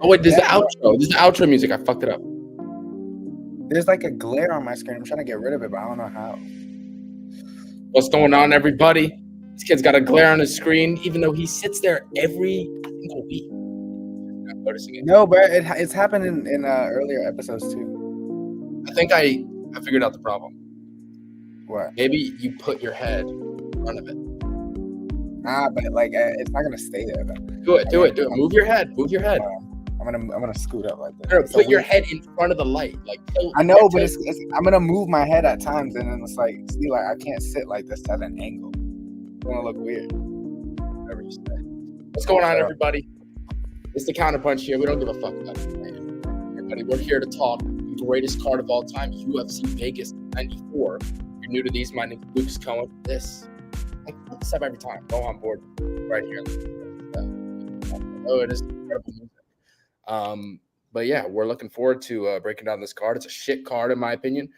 Oh wait, this is the Yeah, outro. This is the outro music. I fucked it up. there's like a glare on my screen. I'm trying to get rid of it, but I don't know how. What's going on, everybody? This kid's got a glare on his screen, even though he sits there every single week. Not noticing it. No, but it's happened in earlier episodes too. I think I figured out the problem. What? Maybe you put your head in front of it. Nah, but like it's not gonna stay there though. Do it. Move your head. I'm gonna scoot up like this. No, put your head in front of the light. Like I know, but I'm gonna move my head at times, and then it's like, see, like I can't sit like this at an angle. It's gonna look weird. Whatever you say. What's going on, everybody? It's the Counterpunch here. We don't give a fuck about it. Everybody, we're here to talk the greatest card of all time, UFC Vegas 94. If you're new to these, my name is Lucas Cohen. I put this up every time. Go on board right here. Oh, it is incredible music. But yeah, we're looking forward to breaking down this card. It's a shit card in my opinion,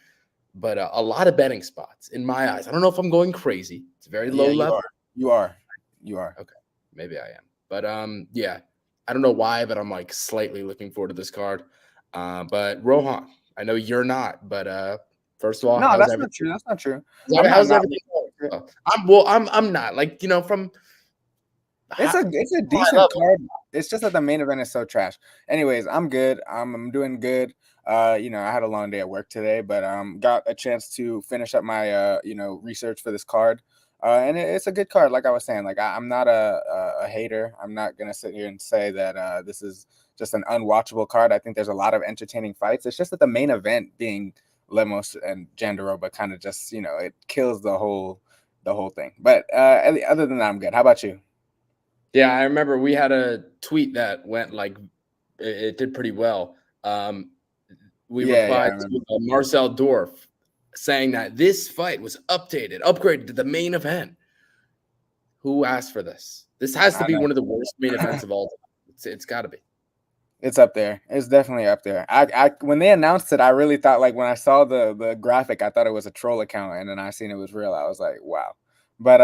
but a lot of betting spots in my eyes. I don't know if I'm going crazy. It's very low level. You are. Okay, maybe I am. But yeah, I don't know why, but I'm like slightly looking forward to this card. But Rohan, I know you're not, but first of all, no, that's not true. That's not true. How's everything going? I'm not like, you know, from. It's a decent card. It's just that the main event is so trash. Anyways, I'm good. I'm doing good. You know, I had a long day at work today, but got a chance to finish up my research for this card. And it's a good card, like I was saying. Like I'm not a hater. I'm not gonna sit here and say that this is just an unwatchable card. I think there's a lot of entertaining fights. It's just that the main event being Lemos and Jandiroba kind of just, you know, it kills the whole thing. But other than that, I'm good. How about you? Yeah, I remember we had a tweet that went like it did pretty well. We replied to Marcel Dorff saying that this fight was upgraded to the main event. Who asked for this? This has to be one of the worst main events of all time. It's got to be. It's up there. It's definitely up there. I when they announced it, I really thought, like, when I saw the graphic, I thought it was a troll account, and then I seen it was real. I was like, wow. But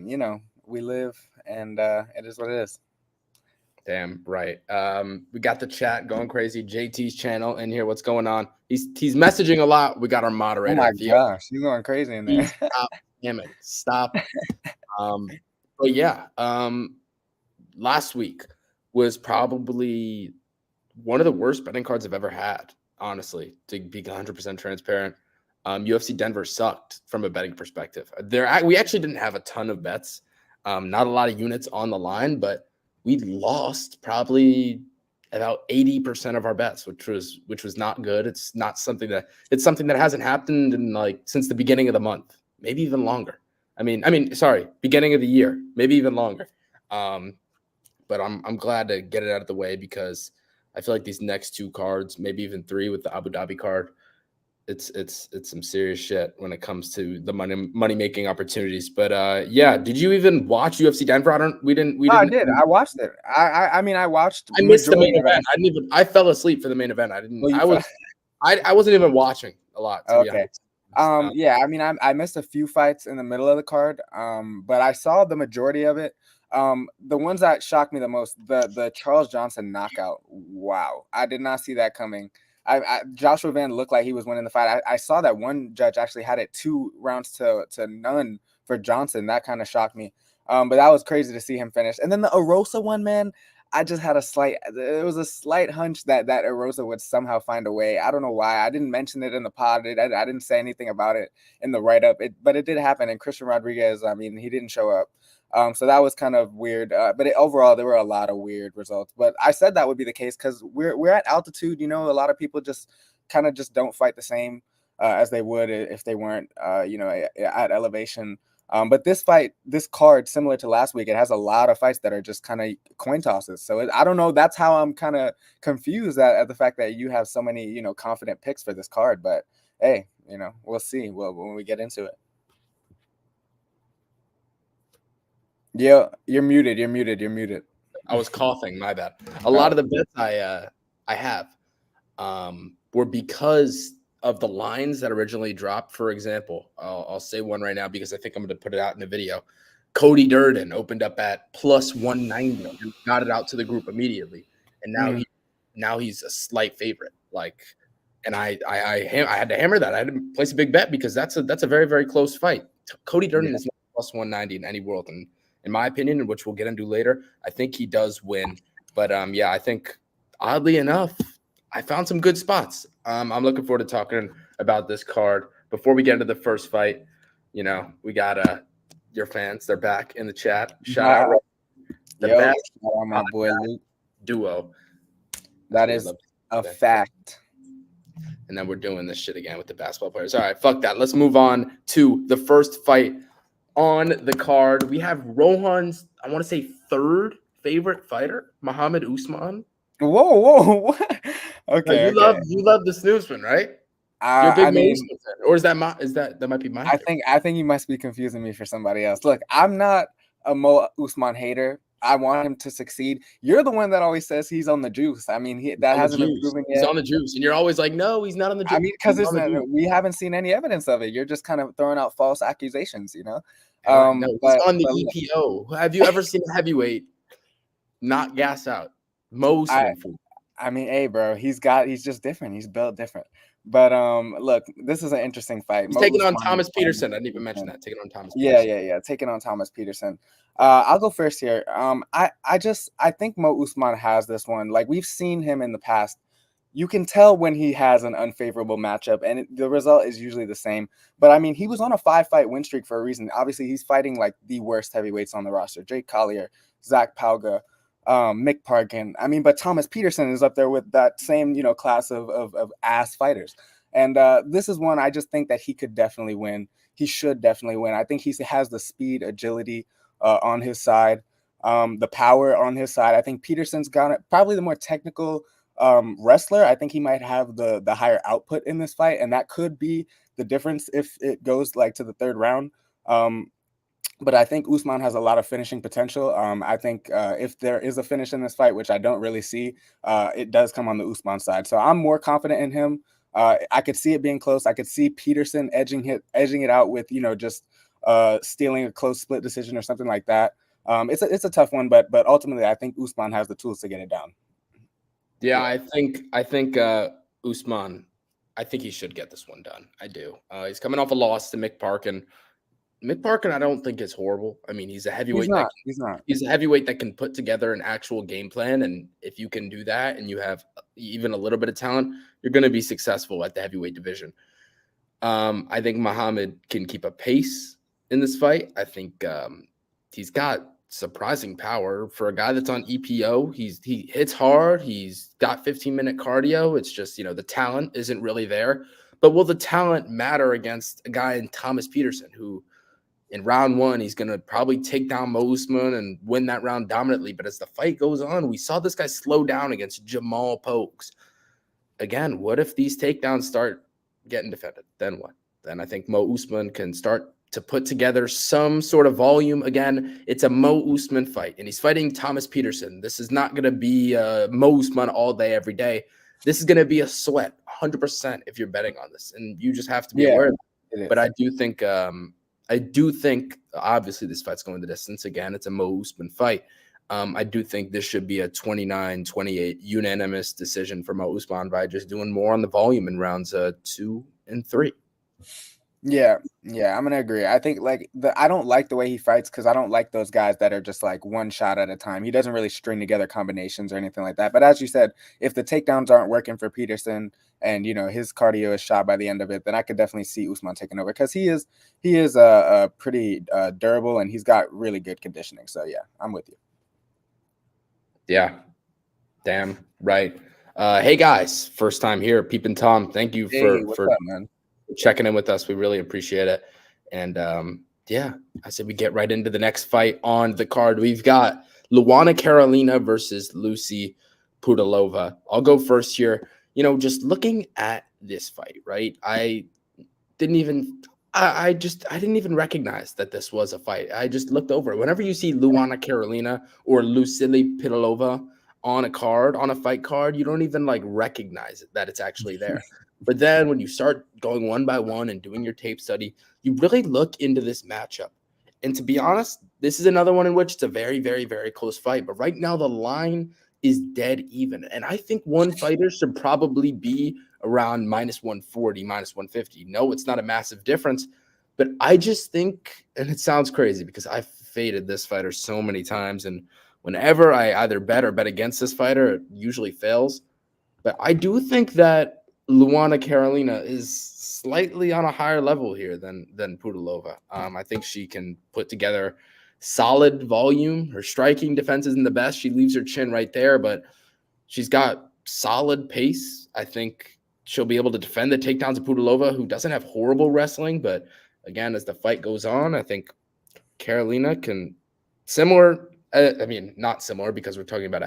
you know, we live, and it is what it is. Damn right. We got the chat going crazy. JT's channel in here. What's going on? He's messaging a lot. We got our moderator. Oh my gosh, he's going crazy in there. Stop. Damn it. Stop. But yeah, last week was probably one of the worst betting cards I've ever had, honestly, to be 100% transparent. UFC Denver sucked from a betting perspective. We actually didn't have a ton of bets, not a lot of units on the line, but we lost probably about 80% of our bets, which was not good. It's something that hasn't happened in like since the beginning of the month, maybe even longer. Sorry, beginning of the year, maybe even longer. But I'm glad to get it out of the way because I feel like these next two cards, maybe even three with the Abu Dhabi card, it's some serious shit when it comes to the money making opportunities. But yeah, did you even watch UFC Denver? I did. I watched it. I watched. I missed the main event. I fell asleep for the main event. I wasn't even watching a lot. Okay. Yeah, I missed a few fights in the middle of the card. But I saw the majority of it. The ones that shocked me the most, the Charles Johnson knockout. Wow, I did not see that coming. Joshua Van looked like he was winning the fight. I saw that one judge actually had it 2 rounds to none for Johnson. That kind of shocked me. But that was crazy to see him finish. And then the Erosa one, man, I just had a slight hunch that Erosa would somehow find a way. I don't know why. I didn't mention it in the pod. I didn't say anything about it in the write-up. But it did happen. And Christian Rodriguez, he didn't show up. So that was kind of weird. But overall, there were a lot of weird results. But I said that would be the case because we're at altitude. You know, a lot of people just don't fight the same as they would if they weren't, at elevation. But this card, similar to last week, it has a lot of fights that are just kind of coin tosses. So I don't know. That's how I'm kind of confused at the fact that you have so many, confident picks for this card. But hey, we'll see when we get into it. Yeah, you're muted. I was coughing. My bad. A lot of the bets I have were because of the lines that originally dropped. For example, I'll say one right now because I think I'm going to put it out in a video. Cody Durden opened up at plus 190 and got it out to the group immediately, and now now he's a slight favorite. Like, and I had to hammer that. I had to place a big bet because that's a very, very close fight. Cody Durden is plus 190 in any world, and in my opinion, which we'll get into later, I think he does win. But yeah, I think oddly enough, I found some good spots. I'm looking forward to talking about this card. Before we get into the first fight, you know, we got your fans. They're back in the chat. Shout out the best my boy Luke duo. That is a fact. And then we're doing this shit again with the basketball players. All right, fuck that. Let's move on to the first fight on the card. We have Rohan's, I want to say, third favorite fighter, Muhammad Usman. Whoa. Okay. You love the Snoozman, right? You're a big fan. Or is that might be my favorite. I think you must be confusing me for somebody else. Look, I'm not a Mo Usman hater. I want him to succeed. You're the one that always says he's on the juice. I mean, that hasn't been proven yet. He's on the juice, and you're always like, no, he's not on the juice. I mean, because we haven't seen any evidence of it. You're just kind of throwing out false accusations, you know. No, he's on the EPO. Have you ever seen a heavyweight not gas out? Mo Usman. I mean, hey, bro, he's just different. He's built different. But look, this is an interesting fight. He's taking on Thomas Peterson. I didn't even mention that. Taking on Thomas Peterson. Yeah. Taking on Thomas Peterson. I'll go first here. I think Mo Usman has this one. Like, we've seen him in the past. You can tell when he has an unfavorable matchup, and the result is usually the same. But I mean, he was on a 5-fight win streak for a reason. Obviously, he's fighting like the worst heavyweights on the roster: Jake Collier, Zach Pauga, Mick Parkin. I mean, but Thomas Peterson is up there with that same, you know, class of ass fighters. And this is one I just think that he could definitely win. He should definitely win. I think he has the speed, agility on his side, the power on his side. I think Peterson's got it, probably the more technical wrestler. I think he might have the higher output in this fight, and that could be the difference if it goes like to the third round. But I think Usman has a lot of finishing potential. I think if there is a finish in this fight, which I don't really see, it does come on the Usman side. So I'm more confident in him. I could see it being close. I could see Peterson edging it out with, you know, just stealing a close split decision or something like that. It's a tough one, but ultimately I think Usman has the tools to get it down. Yeah, I think Usman, I think he should get this one done. I do. He's coming off a loss to Mick Parkin. Mick Parkin, I don't think is horrible. I mean, he's a heavyweight. He's not. He's a heavyweight that can put together an actual game plan, and if you can do that, and you have even a little bit of talent, you're going to be successful at the heavyweight division. I think Muhammad can keep a pace in this fight. I think he's got surprising power for a guy that's on EPO. He hits hard. He's got 15-minute cardio. It's just, you know, the talent isn't really there. But will the talent matter against a guy in Thomas Peterson who, in round one, he's going to probably take down Mo Usman and win that round dominantly. But as the fight goes on, we saw this guy slow down against Jamal Pokes. Again, what if these takedowns start getting defended? Then what? Then I think Mo Usman can start to put together some sort of volume. Again, it's a Mo Usman fight, and he's fighting Thomas Peterson. This is not going to be Mo Usman all day, every day. This is going to be a sweat, 100% if you're betting on this. And you just have to be aware of that. But I do think, obviously, this fight's going the distance. Again, it's a Mo Usman fight. I do think this should be a 29-28 unanimous decision for Mo Usman by just doing more on the volume in rounds 2 and 3. Yeah, I'm gonna agree. I think I don't like the way he fights because I don't like those guys that are just like one shot at a time. He doesn't really string together combinations or anything like that. But as you said, if the takedowns aren't working for Peterson and, you know, his cardio is shot by the end of it, then I could definitely see Usman taking over because he is pretty durable and he's got really good conditioning. So yeah, I'm with you. Yeah, damn right. Hey guys, first time here, Peep and Tom. Thank you for up, man? Checking in with us. We really appreciate it. And yeah, I said we get right into the next fight on the card. We've got Luana Carolina versus Lucy Pudilova. I'll go first here. You know, just looking at this fight, right? I didn't even recognize that this was a fight. I just looked over it. Whenever you see Luana Carolina or Lucili Pudilova on a fight card, you don't even like recognize it, that it's actually there. But then when you start going one by one and doing your tape study, you really look into this matchup. And to be honest, this is another one in which it's a very, very, very close fight. But right now the line is dead even. And I think one fighter should probably be around minus 140, minus 150. No, it's not a massive difference. But I just think, and it sounds crazy because I've faded this fighter so many times. And whenever I either bet or bet against this fighter, it usually fails. But I do think that Luana Carolina is slightly on a higher level here than Pudilova. I think she can put together solid volume. Her striking defense isn't the best. She leaves her chin right there, but she's got solid pace. I think she'll be able to defend the takedowns of Pudilova, who doesn't have horrible wrestling. But again, as the fight goes on, I think Carolina can similar. I mean, not similar because we're talking about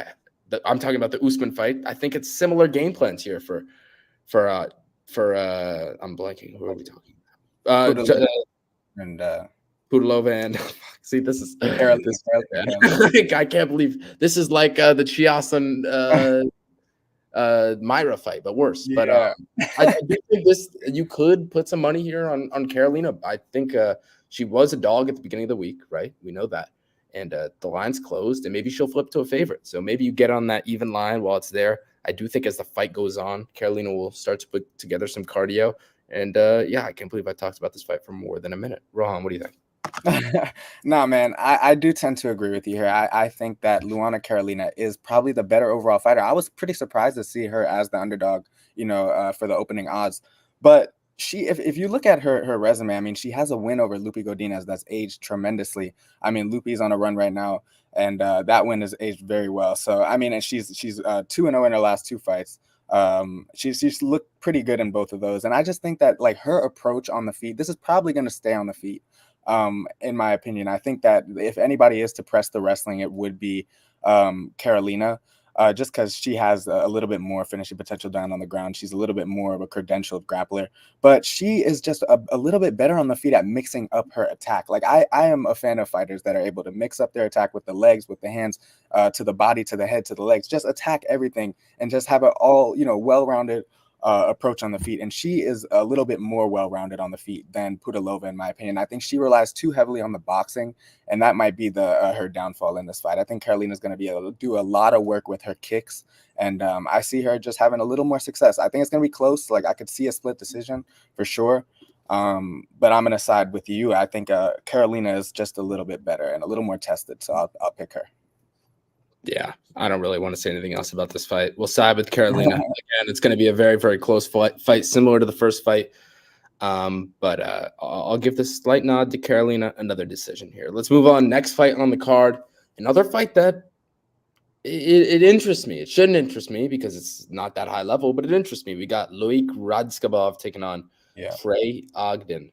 I'm talking about the Usman fight. I think it's similar game plans here for I'm blanking. Who are we talking about? And Pudilova and see, this is I can't believe this is like the Chias and Myra fight, but worse. Yeah. But I do think you could put some money here on Carolina. I think she was a dog at the beginning of the week, right? We know that. And the line's closed, and maybe she'll flip to a favorite. So maybe you get on that even line while it's there. I do think as the fight goes on, Carolina will start to put together some cardio. And I can't believe I talked about this fight for more than a minute. Rohan, what do you think? No, man, I do tend to agree with you here. I think that Luana Carolina is probably the better overall fighter. I was pretty surprised to see her as the underdog, for the opening odds. But if you look at her resume, I mean, she has a win over Lupi Godinez that's aged tremendously. I mean, Lupi's on a run right now, and that win has aged very well. So, I mean, and she's 2-0 in her last two fights. She's looked pretty good in both of those. And I just think that, like, her approach on the feet, this is probably going to stay on the feet. In my opinion, I think that if anybody is to press the wrestling, it would be Carolina, just because she has a little bit more finishing potential down on the ground. She's a little bit more of a credentialed grappler, but she is just a little bit better on the feet at mixing up her attack. Like I am a fan of fighters that are able to mix up their attack with the legs, with the hands, to the body, to the head, to the legs, just attack everything and just have it all, well-rounded approach on the feet. And she is a little bit more well-rounded on the feet than Pudilova, in my opinion. I think she relies too heavily on the boxing, and that might be her downfall in this fight. I think Carolina's going to be able to do a lot of work with her kicks, and I see her just having a little more success. I think it's going to be close. Like, I could see a split decision for sure, but I'm going to side with you. I think Carolina is just a little bit better and a little more tested, so I'll pick her. Yeah, I don't really want to say anything else about this fight. We'll side with Carolina. Again, it's going to be a very, very close fight, similar to the first fight. But I'll give this slight nod to Carolina. Another decision here. Let's move on. Next fight on the card. Another fight that it interests me. It shouldn't interest me because it's not that high level, but it interests me. We got Loic Radzhabov taking on Trey Ogden.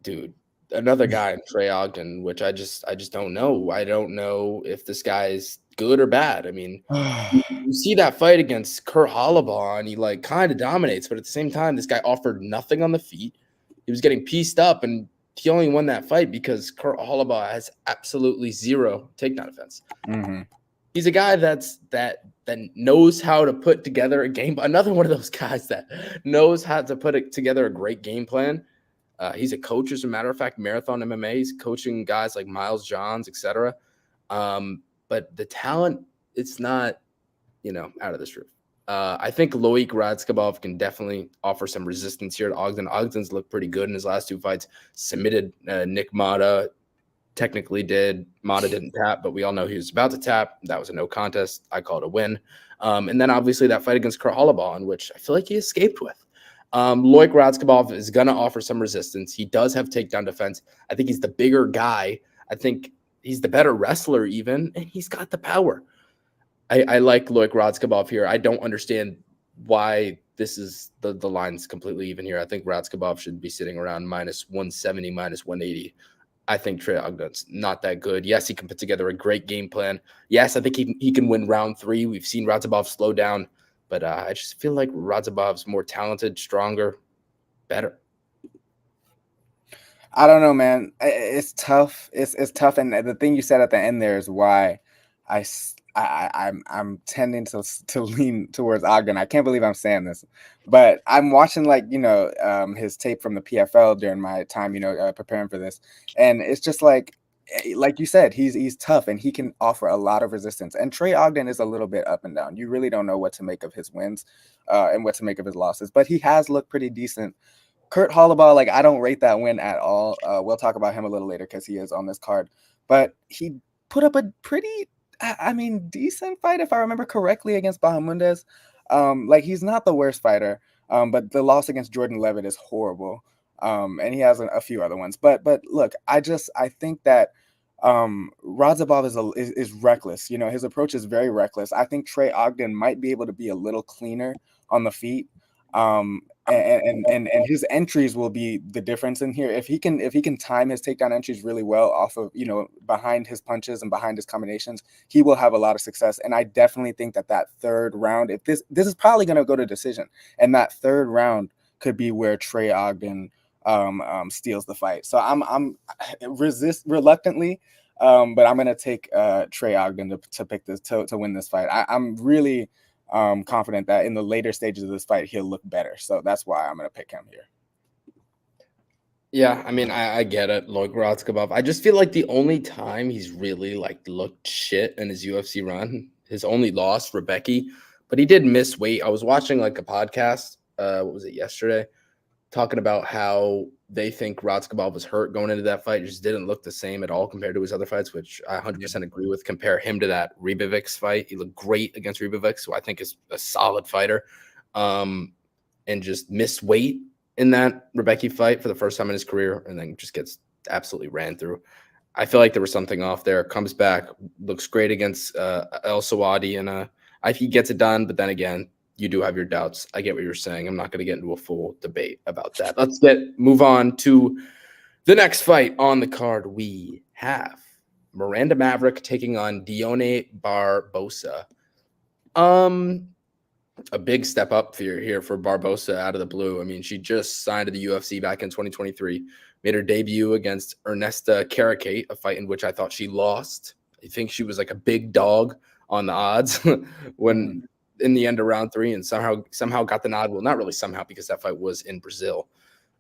Dude, another guy in Trey Ogden, which I just don't know. I don't know if this guy is good or bad. I mean, you see that fight against Kurt Holobaugh, and he like kind of dominates, but at the same time, this guy offered nothing on the feet. He was getting pieced up, and he only won that fight because Kurt Holobaugh has absolutely zero takedown defense. Mm-hmm. He's a guy that knows how to put together a game. Another one of those guys that knows how to put together a great game plan. He's a coach, as a matter of fact, Marathon MMA. He's coaching guys like Miles Johns, etc. But the talent, it's not, out of this roof. I think Loic Radzhabov can definitely offer some resistance here to Ogden. Ogden's looked pretty good in his last two fights. Submitted Nick Mata. Technically did. Mata didn't tap, but we all know he was about to tap. That was a no contest. I call it a win. And then obviously that fight against Kurt Holobaugh, in which I feel like he escaped with. Loic Radzhabov is going to offer some resistance. He does have takedown defense. I think he's the bigger guy. I think he's the better wrestler even, and he's got the power. I like Loic Radzhabov here. I don't understand why this is the line's completely even here. I think Radzhabov should be sitting around minus 170, minus 180. I think Trey Ogden's not that good. Yes, he can put together a great game plan. Yes, I think he can win round 3. We've seen Radzhabov slow down, but I just feel like Radzhabov's more talented, stronger, better. I don't know, man. It's tough. It's tough, and the thing you said at the end there is why I'm tending to lean towards Ogden. I can't believe I'm saying this, but I'm watching his tape from the PFL during my time, preparing for this, and it's just like like you said, he's tough and he can offer a lot of resistance. And Trey Ogden is a little bit up and down. You really don't know what to make of his wins, and what to make of his losses. But he has looked pretty decent. Kurt Holloway, like I don't rate that win at all. We'll talk about him a little later because he is on this card. But he put up a pretty, I mean, decent fight if I remember correctly against Bahamundes. Like he's not the worst fighter, but the loss against Jordan Levitt is horrible. And he has a few other ones. But look, I think that Radzhabov is reckless. You know, his approach is very reckless. I think Trey Ogden might be able to be a little cleaner on the feet. And his entries will be the difference in here. If he can time his takedown entries really well off of, you know, behind his punches and behind his combinations, he will have a lot of success. And I definitely think that third round, if this is probably going to go to decision, and that third round could be where Trey Ogden steals the fight. So I'm resist reluctantly, but I'm gonna take Trey Ogden to pick this to win this fight. I'm really confident that in the later stages of this fight he'll look better. So that's why I'm gonna pick him here. Yeah, I mean, I get it, like Radzhabov. I just feel like the only time he's really like looked shit in his UFC run, his only loss, Rebecca, but he did miss weight. I was watching like a podcast, what was it, yesterday, talking about how they think Radzhabov was hurt going into that fight. It just didn't look the same at all compared to his other fights, which I 100% agree with. Compare him to that Ribovics fight. He looked great against Ribovics, who I think is a solid fighter, and just missed weight in that Rebecca fight for the first time in his career, and then just gets absolutely ran through. I feel like there was something off there. Comes back, looks great against El Sawadi, and he gets it done. But then again, you do have your doubts. I get what you're saying. I'm not going to get into a full debate about that. Let's move on to the next fight on the card. We have Miranda Maverick taking on Dione Barbosa. A big step up here for Barbosa out of the blue. I mean, she just signed to the UFC back in 2023, made her debut against Ernesta Caracate, a fight in which I thought she lost. I think she was like a big dog on the odds when in the end of round 3, and somehow got the nod. Well, not really somehow, because that fight was in Brazil.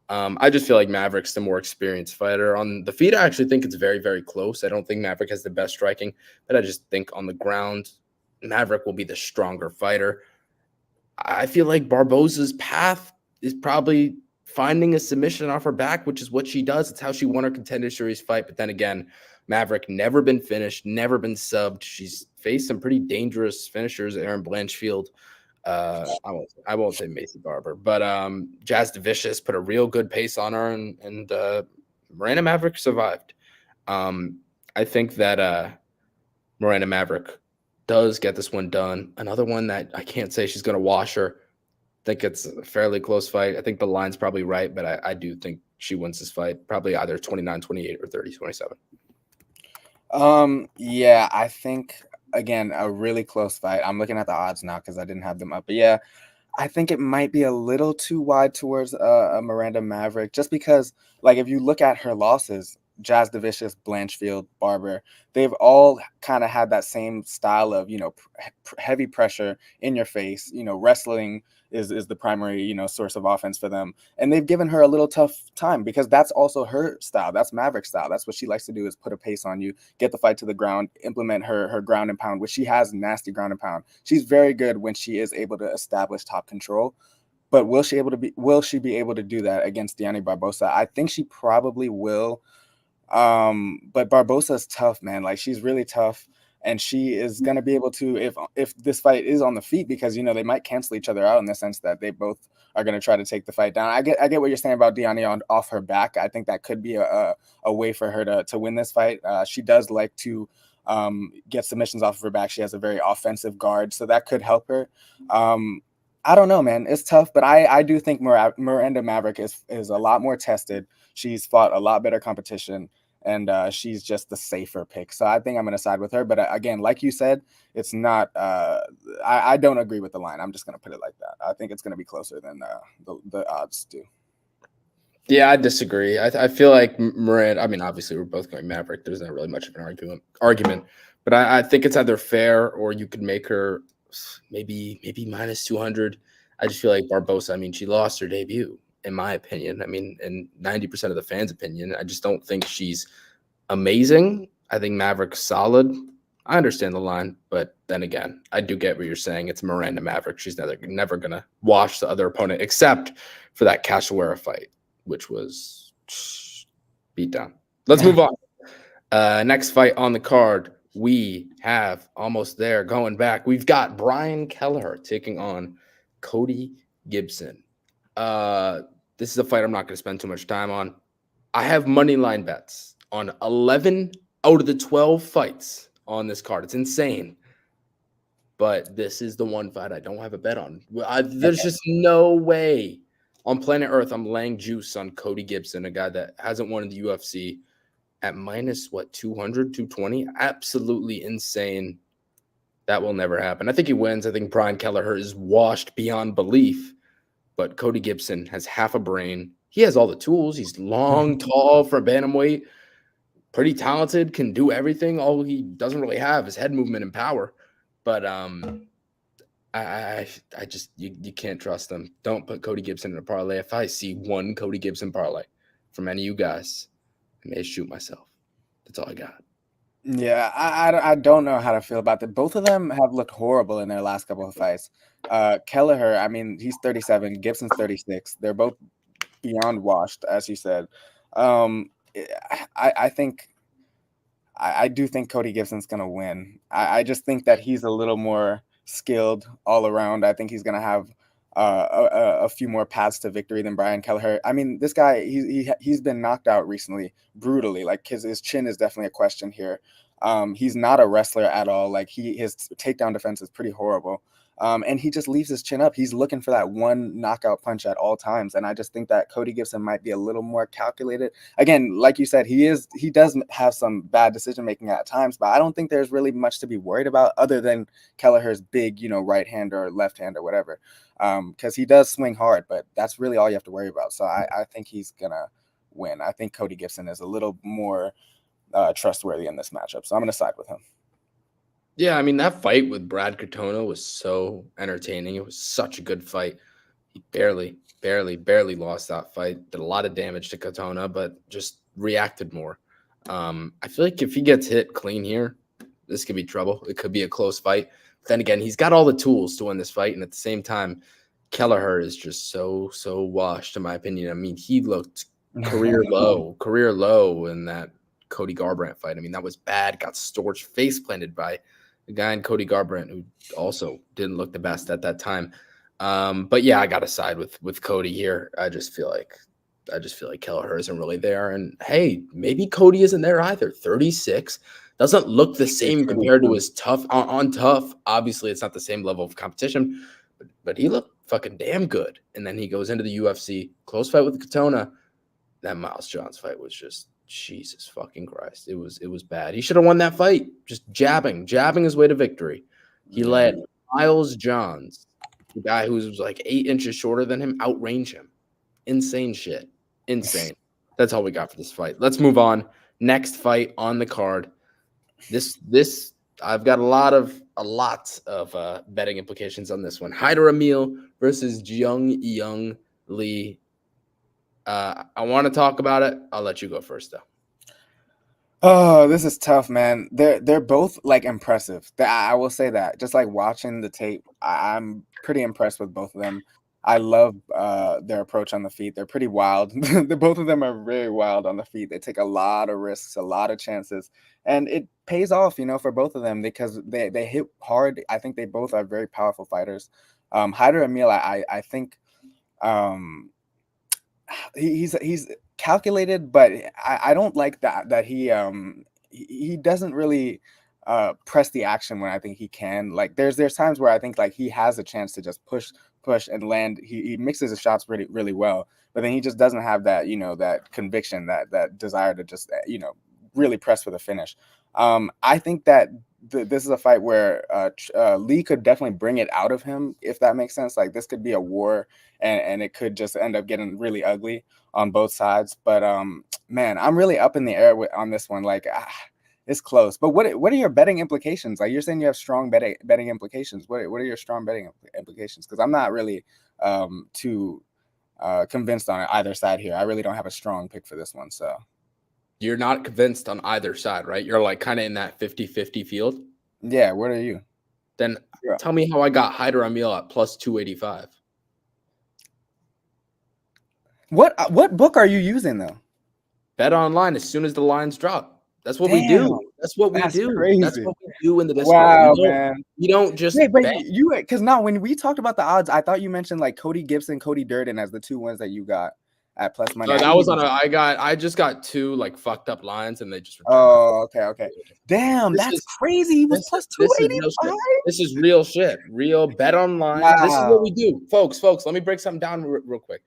I just feel like Maverick's the more experienced fighter. On the feet, I actually think it's very, very close. I don't think Maverick has the best striking, but I just think on the ground, Maverick will be the stronger fighter. I feel like Barbosa's path is probably finding a submission off her back, which is what she does. It's how she won her Contender Series fight. But then again, Maverick never been finished, never been subbed. She's faced some pretty dangerous finishers, Aaron Blanchfield. I won't say Macy Barber, but Jazz DeVicious put a real good pace on her, and Miranda Maverick survived. I think that Miranda Maverick does get this one done. Another one that I can't say she's going to wash her. I think it's a fairly close fight. I think the line's probably right, but I do think she wins this fight, probably either 29-28 or 30-27. Yeah, I think, again, a really close fight. I'm looking at the odds now because I didn't have them up. But yeah, I think it might be a little too wide towards a Miranda Maverick, just because, like, if you look at her losses, Jazz DeVicious, Blanchfield, Barber, they've all kind of had that same style of, you know, heavy pressure in your face. You know, wrestling is the primary, you know, source of offense for them. And they've given her a little tough time because that's also her style. That's Maverick's style. That's what she likes to do, is put a pace on you, get the fight to the ground, implement her ground and pound, which she has nasty ground and pound. She's very good when she is able to establish top control. But will she be able to do that against Dione Barbosa? I think she probably will. But Barbosa's tough, man. Like, she's really tough, and she is going to be able to, if this fight is on the feet, because, you know, they might cancel each other out in the sense that they both are going to try to take the fight down. I get what you're saying about Dione off her back. I think that could be a way for her to win this fight. She does like to get submissions off of her back. She has a very offensive guard, so that could help her. I don't know, man. It's tough, but I do think Miranda Maverick is a lot more tested. She's fought a lot better competition, and she's just the safer pick. So I think I'm going to side with her. But again, like you said, it's not. I don't agree with the line. I'm just going to put it like that. I think it's going to be closer than the odds do. Yeah, I disagree. I feel like Miranda. I mean, obviously, we're both going Maverick. There's not really much of an argument, but I think it's either fair, or you could make her maybe minus 200. I just feel like Barbosa. I mean, she lost her debut, in my opinion. I mean, and 90% of the fans' opinion. I just don't think she's amazing. I think Maverick's solid. I understand the line, but then again, I do get what you're saying. It's Miranda Maverick. She's never gonna wash the other opponent, except for that Cachoeira fight, which was beat down. Let's move on. Next fight on the card, we have almost there going back. We've got Brian Kelleher taking on Cody Gibson. This is a fight I'm not going to spend too much time on. I have money line bets on 11 out of the 12 fights on this card. It's insane. But this is the one fight I don't have a bet on. There's just no way on planet Earth I'm laying juice on Cody Gibson, a guy that hasn't won in the UFC at minus 200, 220. Absolutely insane. That will never happen. I think he wins. I think Brian Kelleher is washed beyond belief. But Cody Gibson has half a brain. He has all the tools. He's long, tall for a bantamweight, pretty talented, can do everything. All he doesn't really have is head movement and power. But I just you can't trust them. Don't put Cody Gibson in a parlay. If I see one Cody Gibson parlay from any of you guys, I may shoot myself. That's all I got. Yeah, I don't know how to feel about that. Both of them have looked horrible in their last couple of fights. Kelleher, I mean, he's 37. Gibson's 36. They're both beyond washed, as you said. I think I do think Cody Gibson's gonna win. I just think that he's a little more skilled all around. I think he's gonna have a few more paths to victory than Brian Kelleher. I mean, this guy he's been knocked out recently brutally. Like his chin is definitely a question here. He's not a wrestler at all. Like his takedown defense is pretty horrible. And he just leaves his chin up. He's looking for that one knockout punch at all times. And I just think that Cody Gibson might be a little more calculated. Again, like you said, he does have some bad decision making at times, but I don't think there's really much to be worried about other than Kelleher's big, right hand or left hand or whatever. Because he does swing hard, but that's really all you have to worry about. So I think he's gonna win. I think Cody Gibson is a little more trustworthy in this matchup. So I'm gonna side with him. Yeah, I mean, that fight with Brad Katona was so entertaining. It was such a good fight. He barely lost that fight. Did a lot of damage to Katona, but just reacted more. I feel like if he gets hit clean here, this could be trouble. It could be a close fight. But then again, he's got all the tools to win this fight. And at the same time, Kelleher is just so washed, in my opinion. I mean, he looked career low in that Cody Garbrandt fight. I mean, that was bad. Got Storch face planted by the guy in Cody Garbrandt, who also didn't look the best at that time. But yeah, I got to side with Cody here. I just feel like Kelleher isn't really there. And hey, maybe Cody isn't there either. 36 doesn't look the same compared to his tough on tough. Obviously, it's not the same level of competition, but he looked fucking damn good. And then he goes into the UFC, close fight with Katona. That Miles Johns fight was just Jesus fucking Christ. It was bad. He should have won that fight. Just jabbing his way to victory. He let Miles Johns, the guy who was like 8 inches shorter than him, outrange him. Insane shit. Insane. That's all we got for this fight. Let's move on. Next fight on the card. This I've got a lot of betting implications on this one. Haider Emil versus Young Lee. I want to talk about it. I'll let you go first, though. Oh, this is tough, man. They're both like impressive. I will say that. Just like watching the tape, I'm pretty impressed with both of them. I love their approach on the feet. They're pretty wild. Both of them are very wild on the feet. They take a lot of risks, a lot of chances, and it pays off, for both of them because they hit hard. I think they both are very powerful fighters. Haider Emil, I think he's calculated, but I don't like that he doesn't really press the action when I think he can. Like there's times where I think like he has a chance to just push and land. He mixes his shots really well, but then he just doesn't have that that conviction, that desire to just really press for the finish. I think that this is a fight where Lee could definitely bring it out of him, if that makes sense. Like this could be a war, and it could just end up getting really ugly on both sides. But man, I'm really up in the air on this one. Like it's close. But what are your betting implications? Like you're saying you have strong betting implications. What are your strong betting implications? Because I'm not really too convinced on either side here. I really don't have a strong pick for this one. So you're not convinced on either side, right? You're like kind of in that 50-50 field. Yeah, what are you? Then Yeah. tell me how I got Hyder Emil at plus 285. What book are you using though? Bet online as soon as the lines drop. That's what we Damn, do. That's what we that's do. That's crazy. what we do in the Discord. Wow, man. We don't just Wait, but bet. you because now when we talked about the odds, I thought you mentioned like Cody Gibson, Cody Durden as the 2 ones that you got at plus money. That was on I just got 2 like fucked up lines and they just returned. Oh, okay. Damn, that's crazy. He was plus This is real 285. shit. This is real shit. Real bet online. Wow. This is what we do. Folks, let me break something down real quick.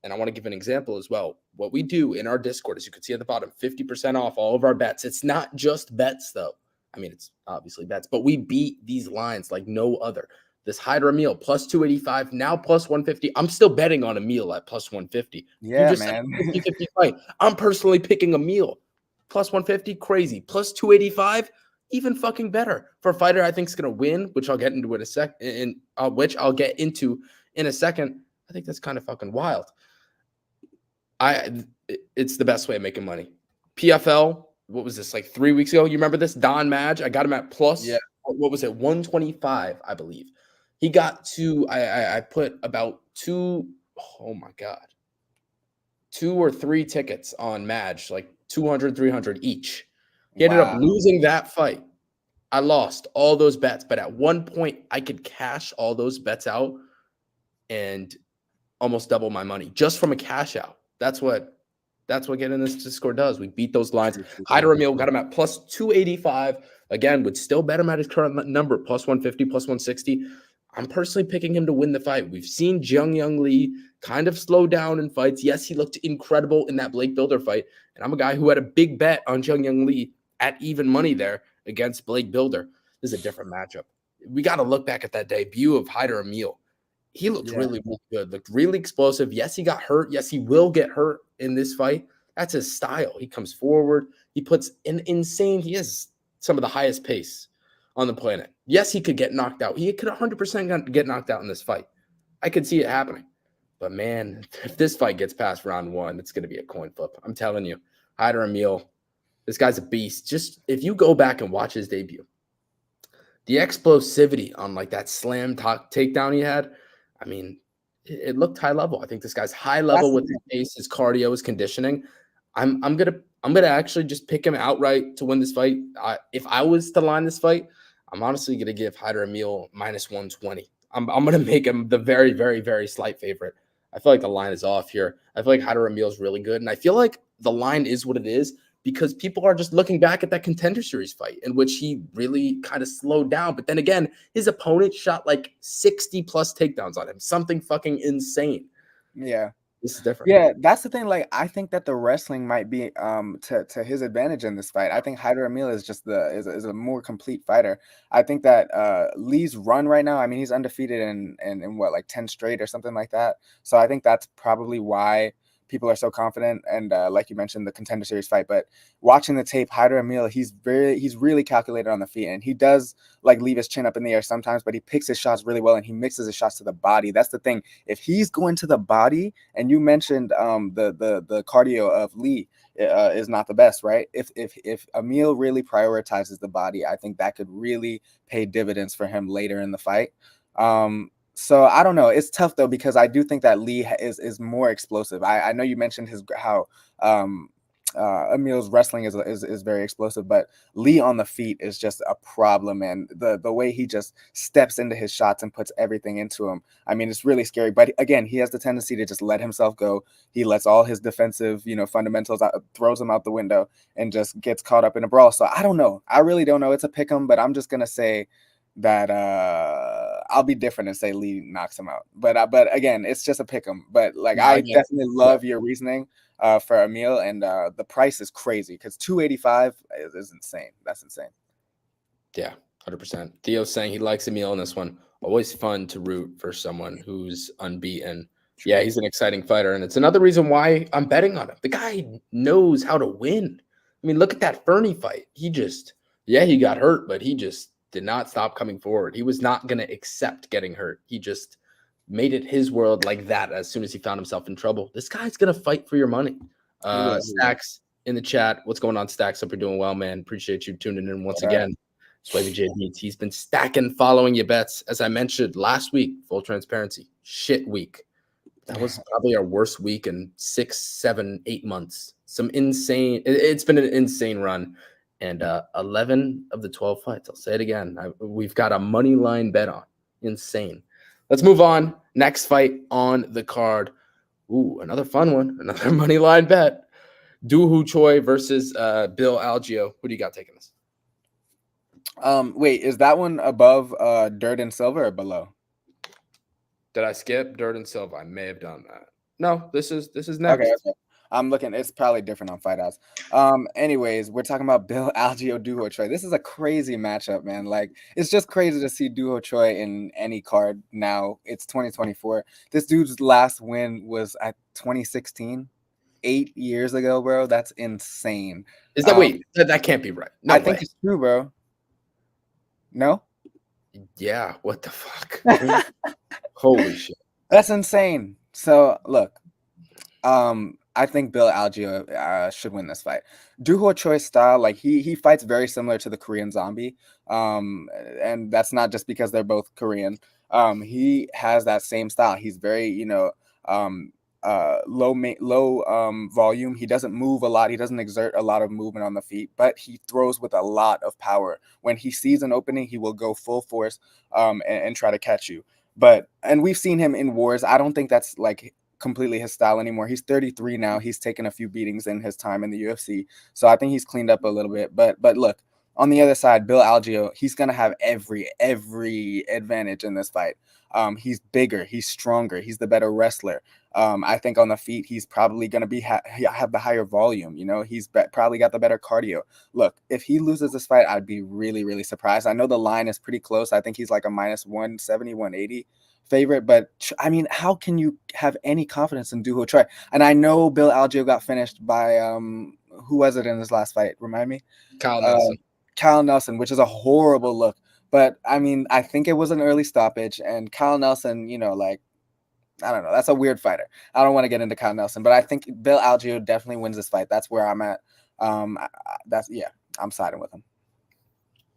And I want to give an example as well. What we do in our Discord, as you can see at the bottom, 50% off all of our bets. It's not just bets, though. I mean, it's obviously bets, but we beat these lines like no other. This Hyder Emil plus 285, now plus 150. I'm still betting on Emil at plus 150. Yeah, you just man. 50-50 fight. I'm personally picking Emil. Plus 150, crazy. Plus 285, even fucking better. For a fighter I think is going to win, which I'll get into in a second, in a second. I think that's kind of fucking wild. It's the best way of making money. PFL, what was this, like 3 weeks ago? You remember this? Don Madge, I got him at plus, what was it, 125, I believe. He got to, I put about 2 or 3 tickets on Madge, like 200, 300 each. He ended up losing that fight. I lost all those bets, but at one point I could cash all those bets out and almost double my money just from a cash out. That's what getting this Discord does. We beat those lines. Hyder Emil got him at plus 285. Again, would still bet him at his current number, plus 150, plus 160. I'm personally picking him to win the fight. We've seen Jung Young Lee kind of slow down in fights. Yes, he looked incredible in that Blake Builder fight. And I'm a guy who had a big bet on Jung Young Lee at even money there against Blake Builder. This is a different matchup. We got to look back at that debut of Hyder Emil. He looked really, really good, looked really explosive. Yes, he got hurt. Yes, he will get hurt in this fight. That's his style. He comes forward. He puts an insane – he has some of the highest pace on the planet. Yes, he could get knocked out. He could 100% get knocked out in this fight. I could see it happening. But, man, if this fight gets past round 1, it's going to be a coin flip. I'm telling you, Hyder Emil, this guy's a beast. Just if you go back and watch his debut, the explosivity on, like, that slam takedown he had – I mean, it looked high level. I think this guy's high level with his pace, his cardio, his conditioning. I'm gonna actually just pick him outright to win this fight. If I was to line this fight, I'm honestly gonna give Hyder Emil minus 120. I'm gonna make him the very, very, very slight favorite. I feel like the line is off here. I feel like Hyder Emil is really good, and I feel like the line is what it is because people are just looking back at that Contender Series fight in which he really kind of slowed down. But then again, his opponent shot like 60 plus takedowns on him. Something fucking insane. Yeah. This is different. Yeah, that's the thing. Like, I think that the wrestling might be to his advantage in this fight. I think Hyder Emil is just is a more complete fighter. I think that Lee's run right now, I mean, he's undefeated in what, like 10 straight or something like that. So I think that's probably why people are so confident. And like you mentioned, the Contender Series fight. But watching the tape, Hyder Emil, he's really calculated on the feet, and he does like leave his chin up in the air sometimes, but he picks his shots really well and he mixes his shots to the body. That's the thing. If he's going to the body, and you mentioned the cardio of Lee is not the best, right? If Emil really prioritizes the body, I think that could really pay dividends for him later in the fight. So I don't know. It's tough though, because I do think that Lee is more explosive. I know you mentioned how Emil's wrestling is very explosive, but Lee on the feet is just a problem, and the way he just steps into his shots and puts everything into him. I mean, it's really scary. But again, he has the tendency to just let himself go. He lets all his defensive, fundamentals out, throws them out the window, and just gets caught up in a brawl. So I don't know. I really don't know. It's a pick 'em, but I'm just gonna say that I'll be different and say Lee knocks him out. But again, it's just a pick 'em. But like, I definitely love your reasoning for Emil, and the price is crazy because 285 is insane. That's insane. Yeah, 100%. Theo's saying he likes Emil in this one. Always fun to root for someone who's unbeaten. Yeah, he's an exciting fighter, and it's another reason why I'm betting on him. The guy knows how to win. I mean, look at that Fernie fight. He got hurt, but he just did not stop coming forward. He was not going to accept getting hurt. He just made it his world like that as soon as he found himself in trouble. This guy's going to fight for your money. Stacks, in the chat. What's going on, Stacks? Hope you're doing well, man. Appreciate you tuning in once All right. again. Swavy J Beats. He's been stacking, following your bets. As I mentioned last week, full transparency, shit week. That was probably our worst week in 6, 7, 8 months. Some insane. It's been an insane run, and 11 of the 12 fights. I'll say it again. We've got a money line bet on. Insane. Let's move on. Next fight on the card. Ooh, another fun one. Another money line bet. Doo-Ho Choi versus Bill Algeo. Who do you got taking this? Wait, is that one above Dirt and Silver or below? Did I skip Dirt and Silva? I may have done that. No, this is next. Okay. I'm looking. It's probably different on Fight House. Anyways, we're talking about Bill Algeo, Doo-Ho Choi. This is a crazy matchup, man. Like, it's just crazy to see Doo-Ho Choi in any card now. It's 2024. This dude's last win was at 2016, 8 years ago, bro. That's insane. Is that wait? That can't be right. No I way. think it's true, bro. No? Yeah. What the fuck? Holy shit. That's insane. So look, I think Bill Algeo should win this fight. Doo-Ho Choi's style, like he fights very similar to the Korean Zombie, and that's not just because they're both Korean. He has that same style. He's very, low volume. He doesn't move a lot. He doesn't exert a lot of movement on the feet, but he throws with a lot of power. When he sees an opening, he will go full force and try to catch you. And we've seen him in wars. I don't think that's like completely his style anymore. He's 33 now. He's taken a few beatings in his time in the UFC. So I think he's cleaned up a little bit. But look, on the other side, Bill Algeo, he's gonna have every advantage in this fight. He's bigger, he's stronger, he's the better wrestler. I think on the feet, he's probably gonna have the higher volume. He's probably got the better cardio. Look, if he loses this fight, I'd be really, really surprised. I know the line is pretty close. I think he's like a minus 170, 180 favorite, but I mean, how can you have any confidence in Doo-Ho Choi? And I know Bill Algeo got finished by who was it in his last fight? Remind me. Kyle Nelson, which is a horrible look. But I mean, I think it was an early stoppage, and Kyle Nelson, I don't know. That's a weird fighter. I don't want to get into Kyle Nelson, but I think Bill Algeo definitely wins this fight. That's where I'm at. I'm siding with him.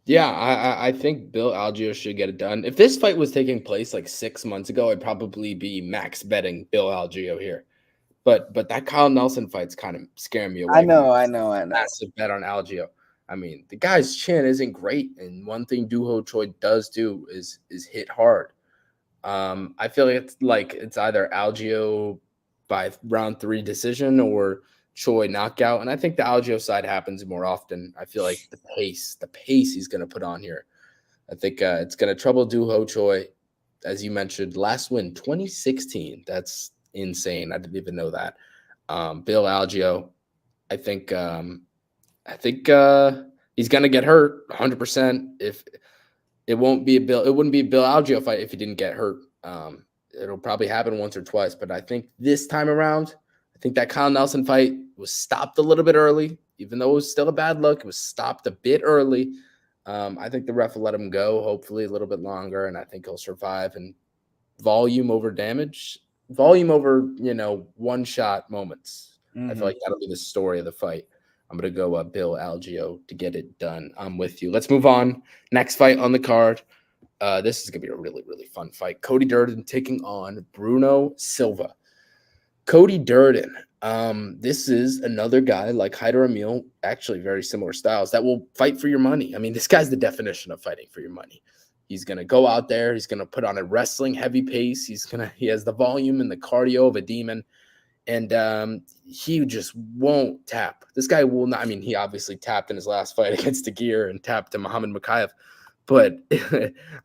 Yeah, I think Bill Algeo should get it done. If this fight was taking place like 6 months ago, I'd probably be max betting Bill Algeo here. But that Kyle Nelson fight's kind of scaring me away. I know. Massive bet on Algeo. I mean, the guy's chin isn't great, and one thing Doo-Ho Choi does do is hit hard. I feel like it's either Algeo by round 3 decision or Choi knockout, and I think the Algeo side happens more often. I feel like the pace he's going to put on here, I think it's going to trouble Doo-Ho Choi, as you mentioned. Last win 2016. That's insane. I didn't even know that. Bill Algeo, I think he's gonna get hurt 100%. If it wouldn't be a Bill Algeo fight if he didn't get hurt. It'll probably happen once or twice, but I think this time around, I think that Kyle Nelson fight was stopped a little bit early, even though it was still a bad look. It was stopped a bit early. I think the ref will let him go, hopefully a little bit longer, and I think he'll survive. And volume over damage, volume over one shot moments. I feel like that'll be the story of the fight. I'm going to go Bill Algeo to get it done. I'm with you. Let's move on. Next fight on the card. This is going to be a really, really fun fight. Cody Durden taking on Bruno Silva. Cody Durden. This is another guy like Haider Emil, actually very similar styles, that will fight for your money. I mean, this guy's the definition of fighting for your money. He's going to go out there. He's going to put on a wrestling heavy pace. He has the volume and the cardio of a demon. And he just won't tap. This guy will not. I mean, he obviously tapped in his last fight against Tagir and tapped to Muhammad Makayev. But,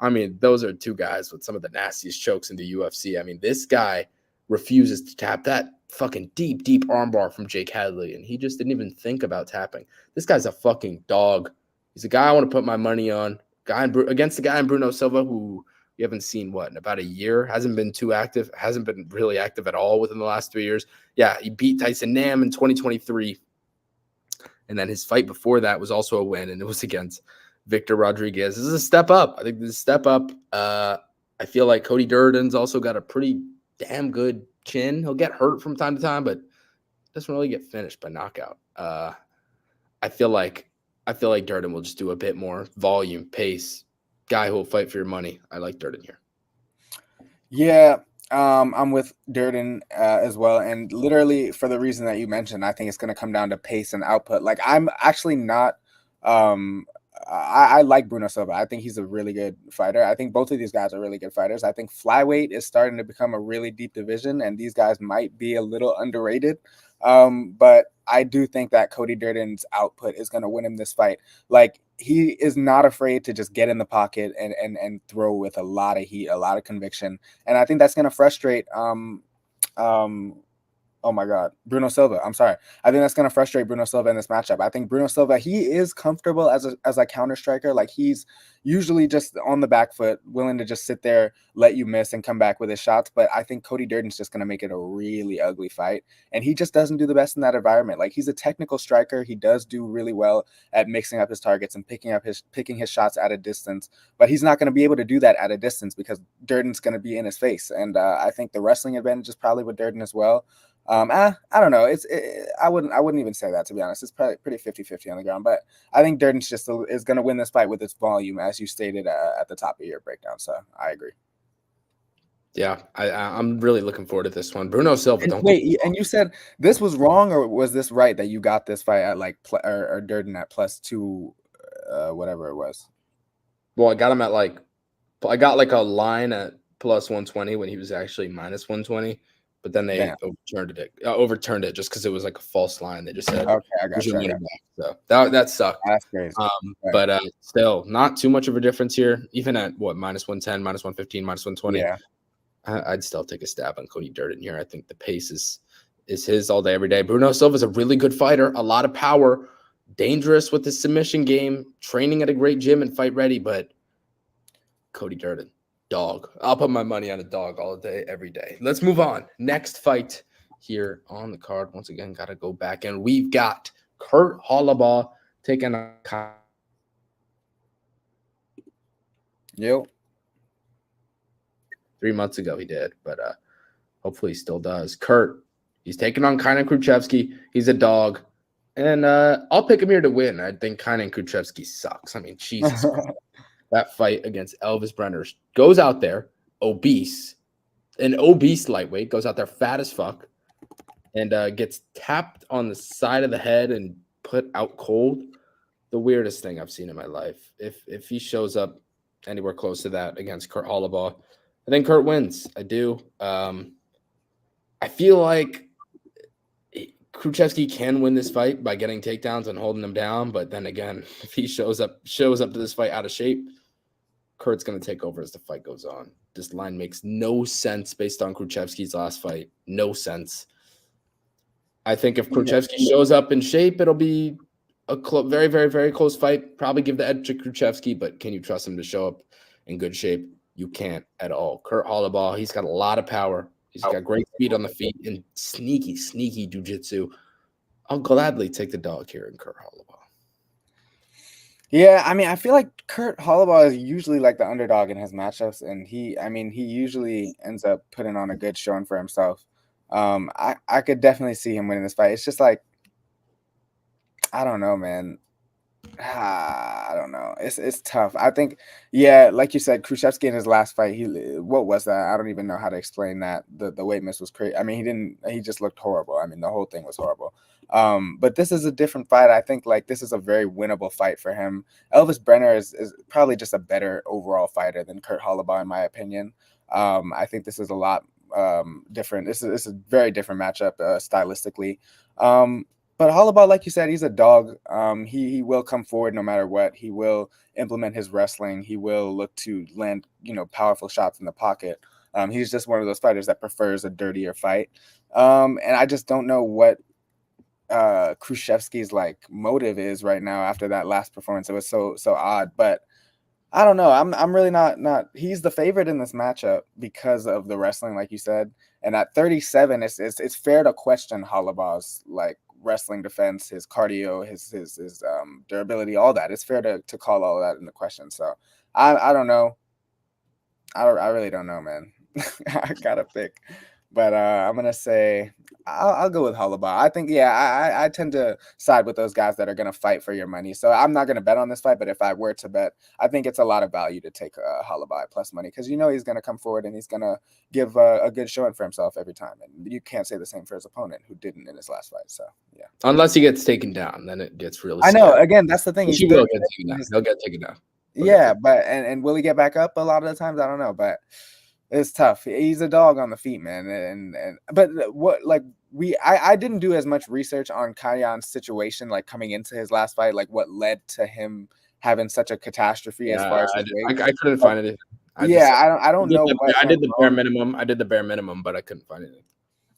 I mean, those are two guys with some of the nastiest chokes in the UFC. I mean, this guy refuses to tap that fucking deep armbar from Jake Hadley, and he just didn't even think about tapping. This guy's a fucking dog. He's a guy I want to put my money on. Against the guy in Bruno Silva who we haven't seen, in about a year, hasn't been too active, hasn't been really active at all within the last 3 years. Yeah, he beat Tyson Nam in 2023. And then his fight before that was also a win, and it was against Victor Rodriguez. This is a step up. I think this is a step up. I feel like Cody Durden's also got a pretty damn good chin. He'll get hurt from time to time, but really get finished by knockout. I feel like Durden will just do a bit more volume, pace. Guy who will fight for your money. I like Durden here. Yeah, I'm with Durden as well, and literally for the reason that you mentioned, I think it's going to come down to pace and output. Like I'm actually not. Um, I like Bruno Silva. I think he's a really good fighter. I think both of these guys are really good fighters. I think flyweight is starting to become a really deep division, and these guys might be a little underrated. But I do think that Cody Durden's output is going to win him this fight. Like he is not afraid to just get in the pocket and throw with a lot of heat, a lot of conviction, and I think that's going to frustrate um oh my God, Bruno Silva. I'm sorry. I think that's going to frustrate Bruno Silva in this matchup. I think Bruno Silva, he is comfortable as a counter striker. Like he's usually just on the back foot, willing to just sit there, let you miss and come back with his shots. But I think Cody Durden's just going to make it a really ugly fight. And he just doesn't do the best in that environment. Like he's a technical striker. He does do really well at mixing up his targets and picking his shots at a distance. But he's not going to be able to do that at a distance because Durden's going to be in his face. And I think the wrestling advantage is probably with Durden as well. I don't know. I wouldn't even say that, to be honest. It's probably pretty 50-50 on the ground, but I think Durden's just is going to win this fight with its volume, as you stated at the top of your breakdown. So I agree. Yeah, I'm really looking forward to this one. Bruno Silva. And wait, and you said this was wrong, or was this right that you got this fight at like or Durden at +2, whatever it was? Well, I got him at I got like a line at +120 when he was actually -120. But then they overturned it just because it was like a false line. They just said, "Okay, I got you." So that sucked. That's crazy. But still, not too much of a difference here. Even at what -110, -115, -120, Yeah, I'd still take a stab on Cody Durden here. I think the pace is his all day, every day. Bruno Silva is a really good fighter, a lot of power, dangerous with his submission game, training at a great gym and fight ready. But Cody Durden. Dog. I'll put my money on a dog all day, every day. Let's move on. Next fight here on the card. Once again, got to go back. And we've got Kurt Holobaugh taking on Yep. 3 months ago he did, but hopefully he still does. Kurt, he's taking on Kainan Kruchevsky. He's a dog. And I'll pick him here to win. I think Kainan Kruchevsky sucks. I mean, Jesus. That fight against Elvis Brenner goes out there obese, an obese lightweight, goes out there fat as fuck, and gets tapped on the side of the head and put out cold. The weirdest thing I've seen in my life. If he shows up anywhere close to that against Kurt Holobaugh, I think Kurt wins. I do. I feel like Kruchevsky can win this fight by getting takedowns and holding him down, but then again, if he shows up to this fight out of shape, Kurt's going to take over as the fight goes on. This line makes no sense based on Kruchevsky's last fight. No sense. I think if Kruchevsky shows up in shape, it'll be a very, very, very close fight. Probably give the edge to Kruchevsky, but can you trust him to show up in good shape? You can't at all. Kurt Holobaugh, he's got a lot of power. He's got great speed on the feet and sneaky, sneaky jiu-jitsu. I'll gladly take the dog here in Kurt Holobaugh. Yeah, I mean, I feel like Kurt Holobaugh is usually like the underdog in his matchups, and he usually ends up putting on a good showing for himself. I could definitely see him winning this fight. It's just like, I don't know, man. I don't know. It's tough. I think, yeah, like you said, Kruchevsky in his last fight, what was that? I don't even know how to explain that. The weight miss was crazy. I mean, he just looked horrible. I mean, the whole thing was horrible. But this is a different fight. I think like this is a very winnable fight for him. Elvis Brenner is probably just a better overall fighter than Kurt Holobaugh, in my opinion. I think this is a lot different. This is a very different matchup stylistically. But Holobaugh, like you said, he's a dog. He will come forward no matter what. He will implement his wrestling. He will look to land, powerful shots in the pocket. He's just one of those fighters that prefers a dirtier fight. And I just don't know what Kruchevsky's like motive is right now after that last performance. It was so odd, but I don't know. I'm really not. He's the favorite in this matchup because of the wrestling, like you said. And at 37, it's fair to question Holobaugh's like wrestling defense, his cardio, his durability, all that. It's fair to call all of that into question. So I don't know. I really don't know, man. I gotta pick But I'm gonna say I'll go with Holloway. I think I tend to side with those guys that are gonna fight for your money. So I'm not gonna bet on this fight, but if I were to bet, I think it's a lot of value to take Holloway plus money because he's gonna come forward and he's gonna give a good showing for himself every time, and you can't say the same for his opponent who didn't in his last fight. So yeah, unless he gets taken down, then it gets really. I know. Again, that's the thing. He will get taken down. He'll get taken down. Yeah, but and will he get back up a lot of the times? I don't know, but it's tough. He's a dog on the feet, man. And but what like I didn't do as much research on Kayan's situation, like coming into his last fight, like what led to him having such a catastrophe as far as his weight. I couldn't find anything. I don't know. I did the bare minimum. I did the bare minimum, but I couldn't find anything.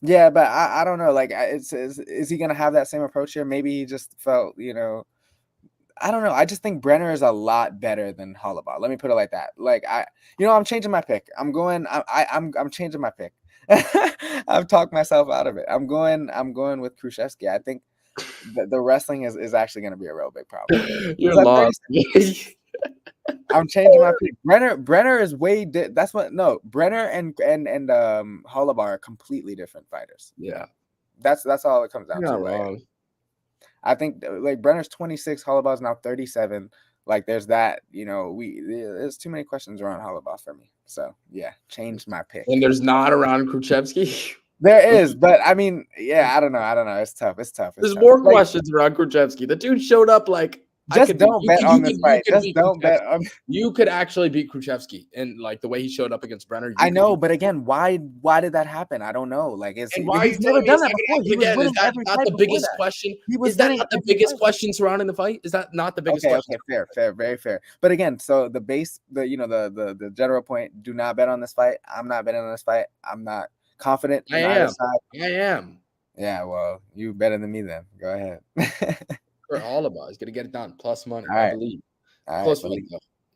Yeah, but I don't know. Like, is he gonna have that same approach here? Maybe he just felt, I don't know. I just think Brenner is a lot better than Holloway. Let me put it like that. Like I'm changing my pick. I'm changing my pick. I've talked myself out of it. I'm going with Khrushchevsky. I think the wrestling is actually going to be a real big problem. You're lost. I'm changing my pick. Brenner is way Brenner and Holloway are completely different fighters. Yeah. That's all it comes down You're to. not wrong. I think like Brenner's 26, Holloway's now 37. Like there's that, there's too many questions around Holloway for me. So yeah, changed my pick. And there's not around Khrushchevsky. There is, but I mean, I don't know. It's tough. There's more questions around Khrushchevsky. The dude showed up like. Don't bet on this fight. Just don't bet on. You could actually beat Khrushchevsky, and like the way he showed up against Brenner. I know, but again, why did that happen? I don't know. Like, he's never done that before. Is that not the biggest question? Is that not the biggest question surrounding the fight? Is that not the biggest question? Okay, fair, very fair. But again, so the general point: do not bet on this fight. I'm not betting on this fight. I'm not confident. I am. Yeah, well, you better than me then. Go ahead. All about he's gonna get it done. Plus money, I believe. Plus money.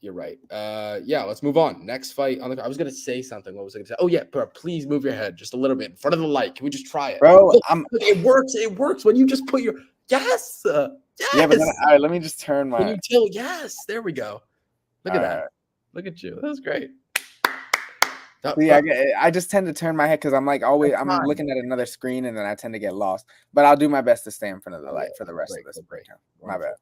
You're right. Yeah, let's move on. Next fight on the. I was gonna say something. What was I gonna say? Oh yeah, bro. Please move your head just a little bit in front of the light. Can we just try it, bro? Look, it works. It works when you just put your yes. Yeah, but then, all right. Let me just turn my. When you tilt, yes. There we go. Look at that. Look at you. That was great. Yeah, I just tend to turn my head because I'm like always I'm looking at another screen and then I tend to get lost. But I'll do my best to stay in front of the light for the rest of this breakdown. My bad.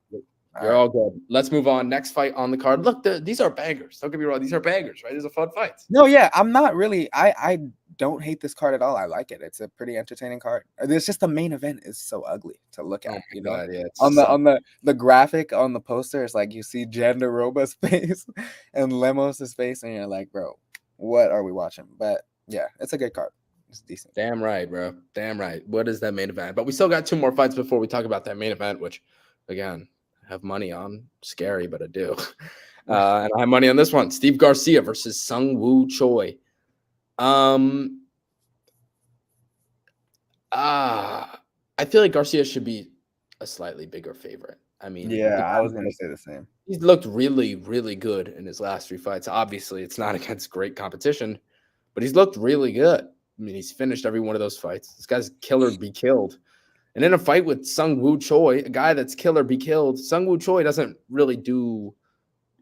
You're all good. Let's move on. Next fight on the card. Look, these are bangers. Don't get me wrong. These are bangers, right? These are fun fights. No, yeah, I'm not really. I don't hate this card at all. I like it. It's a pretty entertaining card. It's just the main event is so ugly to look at. God, yeah, on the graphic on the poster, it's like you see Jandiroba's face and Lemos' face, and you're like, bro, what are we watching? But yeah, it's a good card. It's decent. Damn right, bro. Damn right. What is that main event? But we still got 2 more fights before we talk about that main event, which, again, I have money on. Scary, but I do. And I have money on this one. Steve Garcia versus Sung Woo Choi. I feel like Garcia should be a slightly bigger favorite. I mean, yeah, I was going to say the same. He's looked really, really good in his last 3 fights. Obviously, it's not against great competition, but he's looked really good. I mean, he's finished every one of those fights. This guy's killer be killed. And in a fight with Sung Woo Choi, a guy that's killer be killed, Sung Woo Choi doesn't really do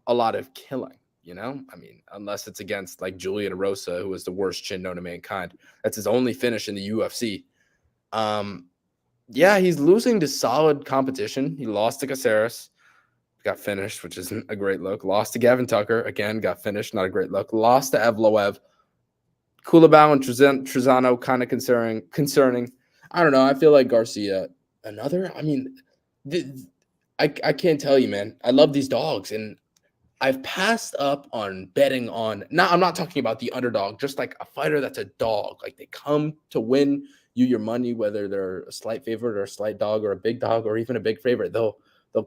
a lot of killing, I mean, unless it's against like Julian Erosa, who is the worst chin known to mankind. That's his only finish in the UFC. Yeah, he's losing to solid competition. He lost to Caceres, got finished, which isn't a great look. Lost to Gavin Tucker, again, got finished, not a great look. Lost to Evloev. Kulabau and Trezano kind of concerning. I don't know. I feel like Garcia, I mean, I can't tell you, man. I love these dogs, and I've passed up on betting on. Now, I'm not talking about the underdog, just like a fighter that's a dog. Like they come to win you your money, whether they're a slight favorite or a slight dog or a big dog or even a big favorite. They'll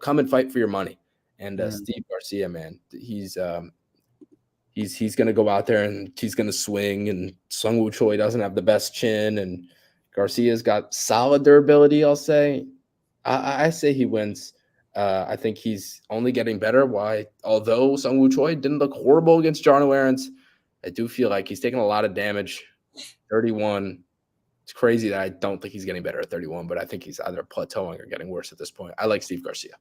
come and fight for your money. And Steve Garcia, man, he's going to go out there and he's going to swing. And Sung Woo Choi doesn't have the best chin, and Garcia's got solid durability. I'll say, I say he wins. I think he's only getting better. Why? Although Sung Woo Choi didn't look horrible against Jarno Aarons, I do feel like he's taking a lot of damage. 31. It's crazy that I don't think he's getting better at 31, but I think he's either plateauing or getting worse at this point. I like Steve Garcia.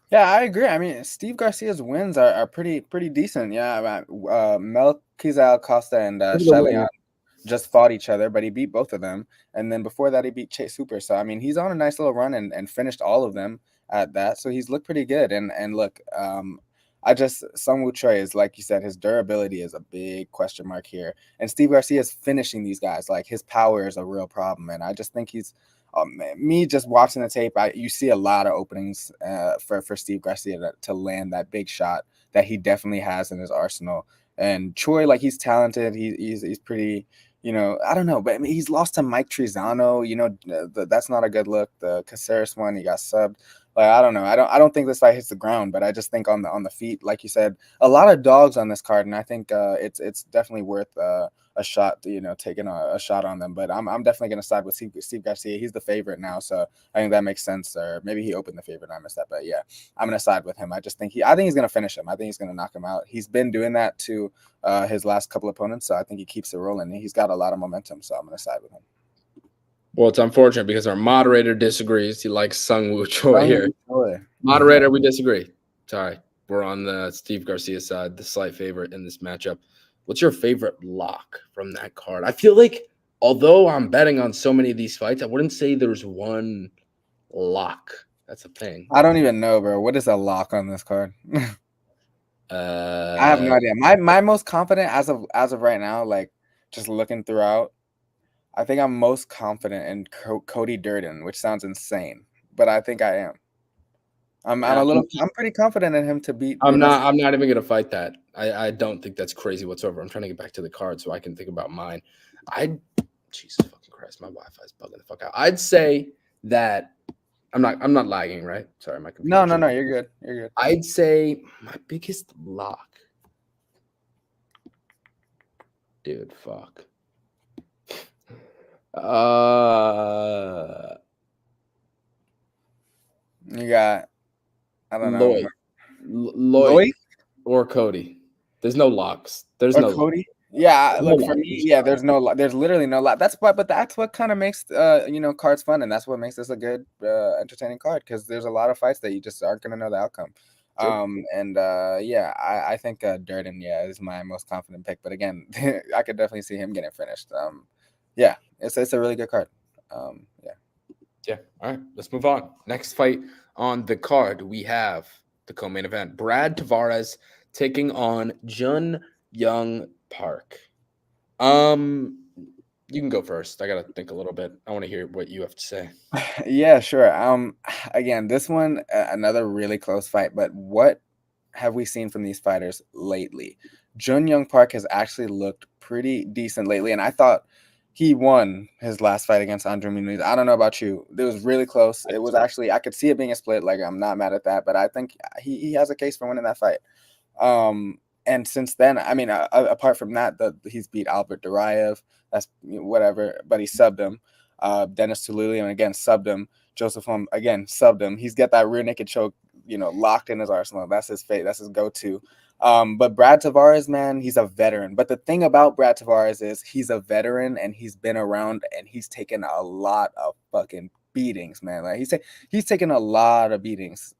Yeah, I agree. I mean, Steve Garcia's wins are pretty decent. Yeah, Melchizedek Costa and Shailen just fought each other, but he beat both of them. And then before that, he beat Chase Hooper. So I mean, he's on a nice little run and finished all of them at that. So he's looked pretty good. And look, Sungwoo Choi is, like you said, his durability is a big question mark here. And Steve Garcia is finishing these guys. Like, his power is a real problem. And I just think he's, me just watching the tape, you see a lot of openings for Steve Garcia to land that big shot that he definitely has in his arsenal. And Choi, like, he's talented. He's pretty, I don't know, but I mean, he's lost to Mike Trizano. That's not a good look. The Caceres one, he got subbed. Like, I don't know. I don't think this fight hits the ground, but I just think on the feet, like you said, a lot of dogs on this card, and I think it's definitely worth a shot, taking a shot on them. But I'm definitely gonna side with Steve Garcia. He's the favorite now, so I think that makes sense. Or maybe he opened the favorite and I missed that, but yeah, I'm gonna side with him. I think he's gonna finish him. I think he's gonna knock him out. He's been doing that to his last couple opponents, so I think he keeps it rolling. He's got a lot of momentum, so I'm gonna side with him. Well, it's unfortunate because our moderator disagrees. He likes Sungwoo Choi here. Moderator, we disagree. Sorry. We're on the Steve Garcia side, the slight favorite in this matchup. What's your favorite lock from that card? I feel like, although I'm betting on so many of these fights, I wouldn't say there's one lock. That's a thing. I don't even know, bro. What is a lock on this card? I have no idea. My most confident as of right now, like, just looking throughout, I think I'm most confident in Cody Durden, which sounds insane, but I think I am. I'm pretty confident in him to beat. I'm not even gonna fight that. I don't think that's crazy whatsoever. I'm trying to get back to the card so I can think about mine. Jesus fucking Christ, my Wi-Fi is bugging the fuck out. I'd say that I'm not lagging, right? Sorry, my computer. No, you're good. You're good. I'd say my biggest lock. Dude, fuck. You got, I don't know, Lloyd or Cody. There's no locks. There's no Cody. Yeah, look, for me, yeah, there's literally no lock. That's what kind of makes cards fun, and that's what makes this a good entertaining card, because there's a lot of fights that you just aren't gonna know the outcome. Sure. I think Durden, is my most confident pick. But again, I could definitely see him getting finished. Yeah, it's a really good card. Yeah. All right, let's move on. Next fight on the card, we have the co-main event: Brad Tavares taking on Jun Young Park. You can go first. I gotta think a little bit. I want to hear what you have to say. Yeah, sure. Again, this one, another really close fight. But what have we seen from these fighters lately? Jun Young Park has actually looked pretty decent lately, and I thought he won his last fight against Andre Muniz. I don't know about you. It was really close. It was actually, I could see it being a split. Like, I'm not mad at that, but I think he has a case for winning that fight. And since then, I mean, apart from that, he's beat Albert Duraev. That's whatever, but he subbed him. Dennis Tuliulian, again, subbed him. Joseph Holm, again, subbed him. He's got that rear naked choke, locked in his arsenal. That's his fate. That's his go-to. But Brad Tavares, man, he's a veteran. But the thing about Brad Tavares is he's a veteran, and he's been around, and he's taken a lot of fucking beatings, man. Like, he's taken a lot of beatings,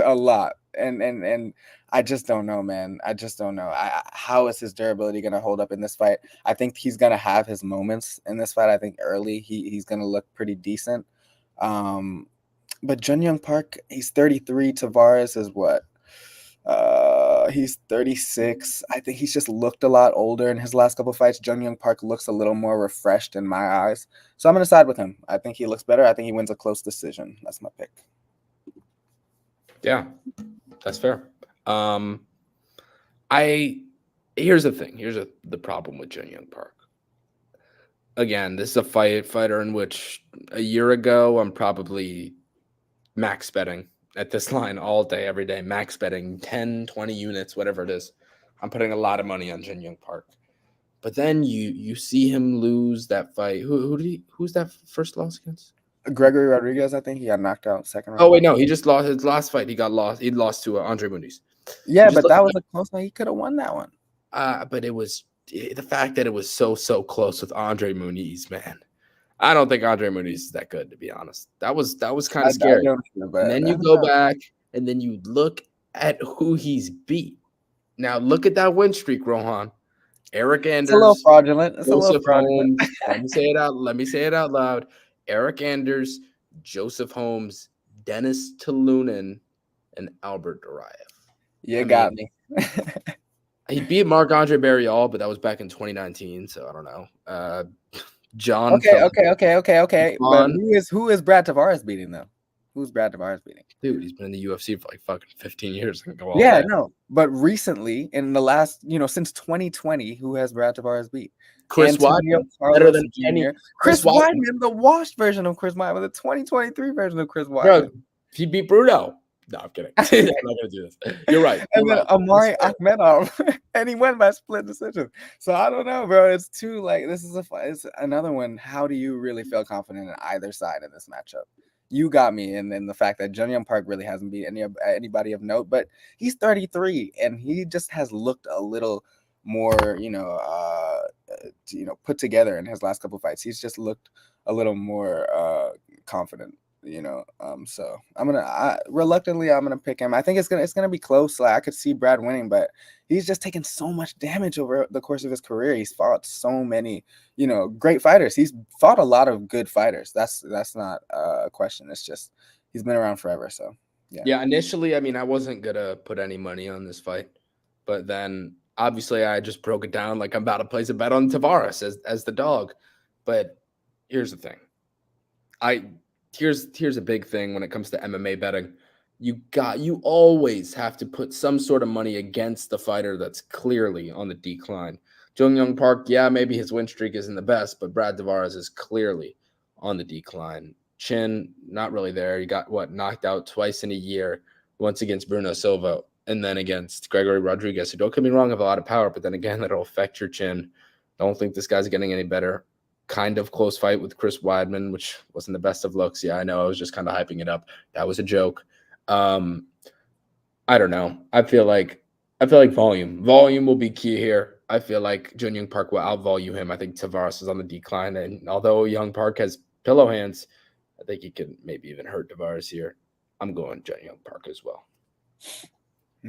a lot. And I just don't know, man. I just don't know. How is his durability going to hold up in this fight? I think he's going to have his moments in this fight. I think early he's going to look pretty decent. But Jun Young Park, he's 33. Tavares is what? He's 36. I think he's just looked a lot older in his last couple of fights. Jun Young Park looks a little more refreshed in my eyes. So I'm going to side with him. I think he looks better. I think he wins a close decision. That's my pick. Yeah, that's fair. Here's the thing. Here's the problem with Jun Young Park. Again, this is a fighter in which a year ago I'm probably max betting at this line all day, every day, max betting 10, 20 units, whatever it is. I'm putting a lot of money on Jun Young Park. But then you see him lose that fight. Who's that first loss against? Gregory Rodriguez, I think he got knocked out second round. Oh wait, no, he just lost his last fight. He lost to Andre Muniz. Yeah, but that was a close one. He could have won that one. But it was the fact that it was so close with Andre Muniz, man. I don't think Andre Muniz is that good, to be honest. That was kind of scary. And then you go back and then you look at who he's beat. Now look at that win streak, Rohan. Eric It's a little Anders, fraudulent. It's a little Joseph fraudulent. Holmes. Let me say it out loud. Eric Anders, Joseph Holmes, Dennis Tulunen, and Albert Duraev. You got me. He beat Marc-Andre Barrial, but that was back in 2019, so I don't know. John. Okay. But who is Brad Tavares beating though? Who's Brad Tavares beating? Dude, he's been in the UFC for like fucking 15 years. I can go all Yeah, day. no. But recently, in the last, since 2020, who has Brad Tavares beat? Chris Antonio Weidman, Carlos better than Jr. any. Chris Weidman, the washed version of Chris Weidman, the 2023 version of Chris Weidman. Bro, he beat Bruno. No, I'm kidding. I'm not gonna do this. You're right. And then Amari Akhmedov, and he went by split decision. So I don't know, bro. It's too it's another one. How do you really feel confident in either side in this matchup? You got me, and then the fact that Jun Young Park really hasn't beat anybody of note, but he's 33 and he just has looked a little more, put together in his last couple fights. He's just looked a little more confident. So reluctantly I'm gonna pick him. I think it's gonna be close. Like I could see Brad winning, but he's just taken so much damage over the course of his career. He's fought so many, great fighters. He's fought a lot of good fighters. That's not a question. It's just he's been around forever. So yeah. Initially, I mean, I wasn't gonna put any money on this fight, but then obviously I just broke it down like I'm about to place a bet on Tavares as the dog. But here's the thing. Here's a big thing when it comes to MMA betting. You always have to put some sort of money against the fighter that's clearly on the decline. Jun Young Park, yeah, maybe his win streak isn't the best, but Brad Tavares is clearly on the decline. Chin, not really there. He got knocked out twice in a year, once against Bruno Silva and then against Gregory Rodriguez, who, don't get me wrong, have a lot of power, but then again, that'll affect your chin. Don't think this guy's getting any better. Kind of close fight with Chris Weidman, which wasn't the best of looks. Yeah, I know. I was just kind of hyping it up. That was a joke. I don't know. I feel like volume will be key here. I feel like Jun Young Park will outvalue him. I think Tavares is on the decline, and although Young Park has pillow hands, I think he can maybe even hurt Tavares here. I'm going Jun Young Park as well.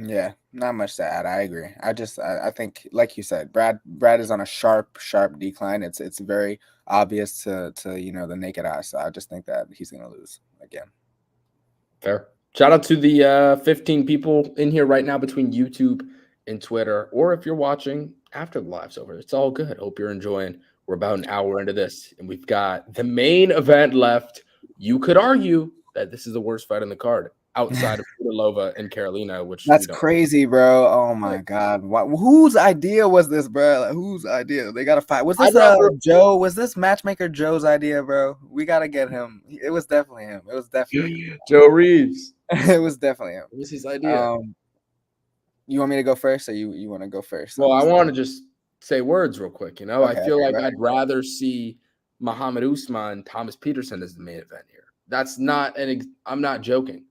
Yeah, not much to add. I agree. I think, like you said, Brad is on a sharp decline. It's very obvious to the naked eye. So I just think that he's gonna lose again. Fair. Shout out to the 15 people in here right now between YouTube and Twitter, or if you're watching after the live's over, it's all good. Hope you're enjoying. We're about an hour into this, and we've got the main event left. You could argue that this is the worst fight on the card outside of Udalova and Carolina, which that's crazy, bro. Oh my God. Whose idea was this, bro? Like, whose idea? They gotta fight. Was this Joe? Was this matchmaker Joe's idea, bro? We gotta get him. It was definitely him. It was definitely Joe Reeves. It was definitely him. What was his idea? You want me to go first, or you want to go first? Well, I want to just say words real quick. I feel like I'd rather see Muhammad Usman, Thomas Peterson as the main event here. That's not I'm not joking.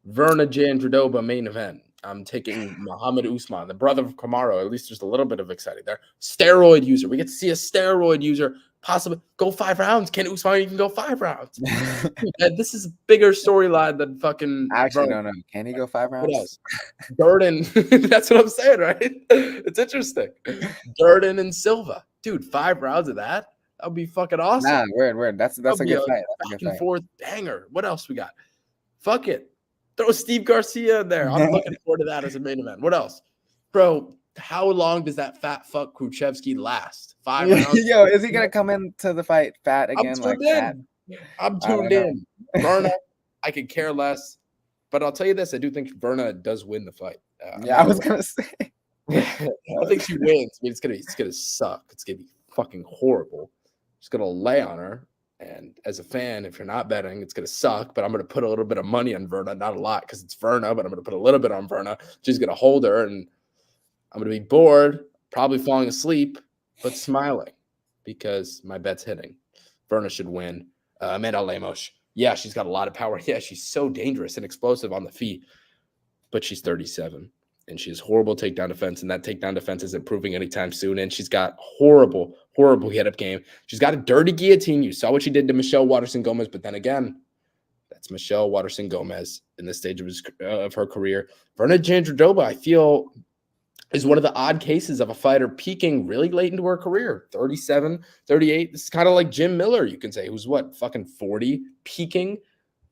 Verna Jandiroba main event. I'm taking Muhammad Usman, the brother of Kamaru. At least there's a little bit of exciting there. Steroid user. We get to see a steroid user possibly go 5 rounds. Can Usman even go 5 rounds? Dude, this is a bigger storyline than fucking. Actually, no. Can he go 5 rounds? What else? Durden. That's what I'm saying, right? It's interesting. Durden and Silva. Dude, 5 rounds of that? That would be fucking awesome. Nah, word. That's a good fight. Back and forth banger. What else we got? Fuck it. Throw Steve Garcia in there. I'm looking forward to that as a main event. What else? Bro, how long does that fat fuck Khrushchevsky last? 5 rounds? Yo, is he going to come into the fight fat again? I'm tuned in. Verna, I could care less. But I'll tell you this. I do think Verna does win the fight. I was going to say. I think she wins. I mean, it's gonna suck. It's going to be fucking horrible. Just going to lay on her. And as a fan, if you're not betting, it's going to suck. But I'm going to put a little bit of money on Verna. Not a lot because it's Verna, but I'm going to put a little bit on Verna. She's going to hold her. And I'm going to be bored, probably falling asleep, but smiling because my bet's hitting. Verna should win. Amanda Lemos. Yeah, she's got a lot of power. Yeah, she's so dangerous and explosive on the feet. But she's 37. And she has horrible takedown defense, and that takedown defense isn't improving anytime soon. And she's got horrible hit-up game. She's got a dirty guillotine. You saw what she did to Michelle Waterson-Gomez, but then again, that's Michelle Waterson-Gomez in this stage of her career. Verna Jandiroba, is one of the odd cases of a fighter peaking really late into her career, 37, 38. This is kind of like Jim Miller, you can say, who's what, fucking 40, peaking,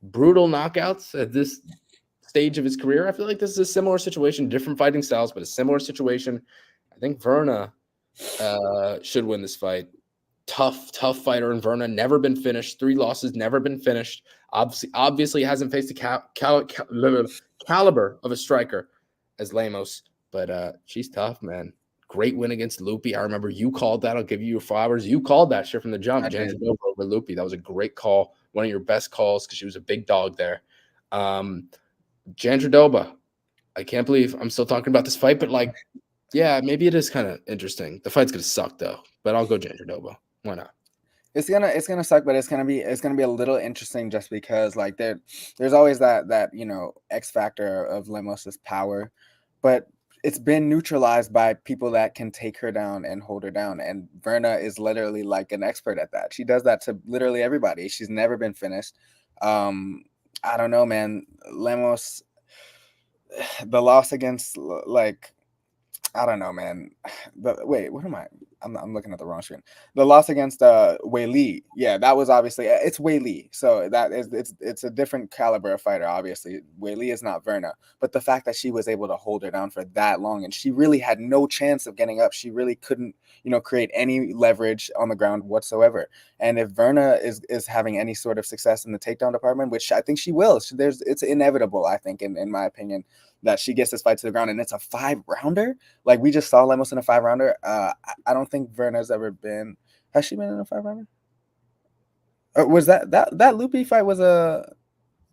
brutal knockouts at this stage of his career. I feel like this is a similar situation, different fighting styles, but a similar situation. I think Verna should win this fight. Tough fighter in Verna, never been finished. 3 losses, never been finished. Obviously hasn't faced a caliber of a striker as Lemos, but she's tough, man. Great win against Lupi. I remember you called that. I'll give you your flowers. You called that shit from the jump. Jandiroba over Lupi. That was a great call. One of your best calls because she was a big dog there. Jandiroba. I can't believe I'm still talking about this fight, but like, yeah, maybe it is kind of interesting. The fight's gonna suck though, but I'll go Jandiroba. Why not? It's gonna suck, but it's gonna be a little interesting just because like there's always that X factor of Lemos's power, but it's been neutralized by people that can take her down and hold her down. And Verna is literally like an expert at that. She does that to literally everybody. She's never been finished. I don't know, man. Lemos, the loss against like I don't know, man. Wait, what am I? I'm looking at the wrong screen. The loss against Wei Li. Yeah, that was obviously it's Wei Li. So that is it's a different caliber of fighter, obviously. Wei Li is not Verna. But the fact that she was able to hold her down for that long and she really had no chance of getting up. She really couldn't, create any leverage on the ground whatsoever. And if Verna is having any sort of success in the takedown department, which I think she will, it's inevitable, I think, in my opinion, that she gets this fight to the ground, and it's a 5-rounder. Like we just saw Lemos in a 5-rounder. I don't think Verna's ever been. Has she been in a 5-rounder? Was that Lupi fight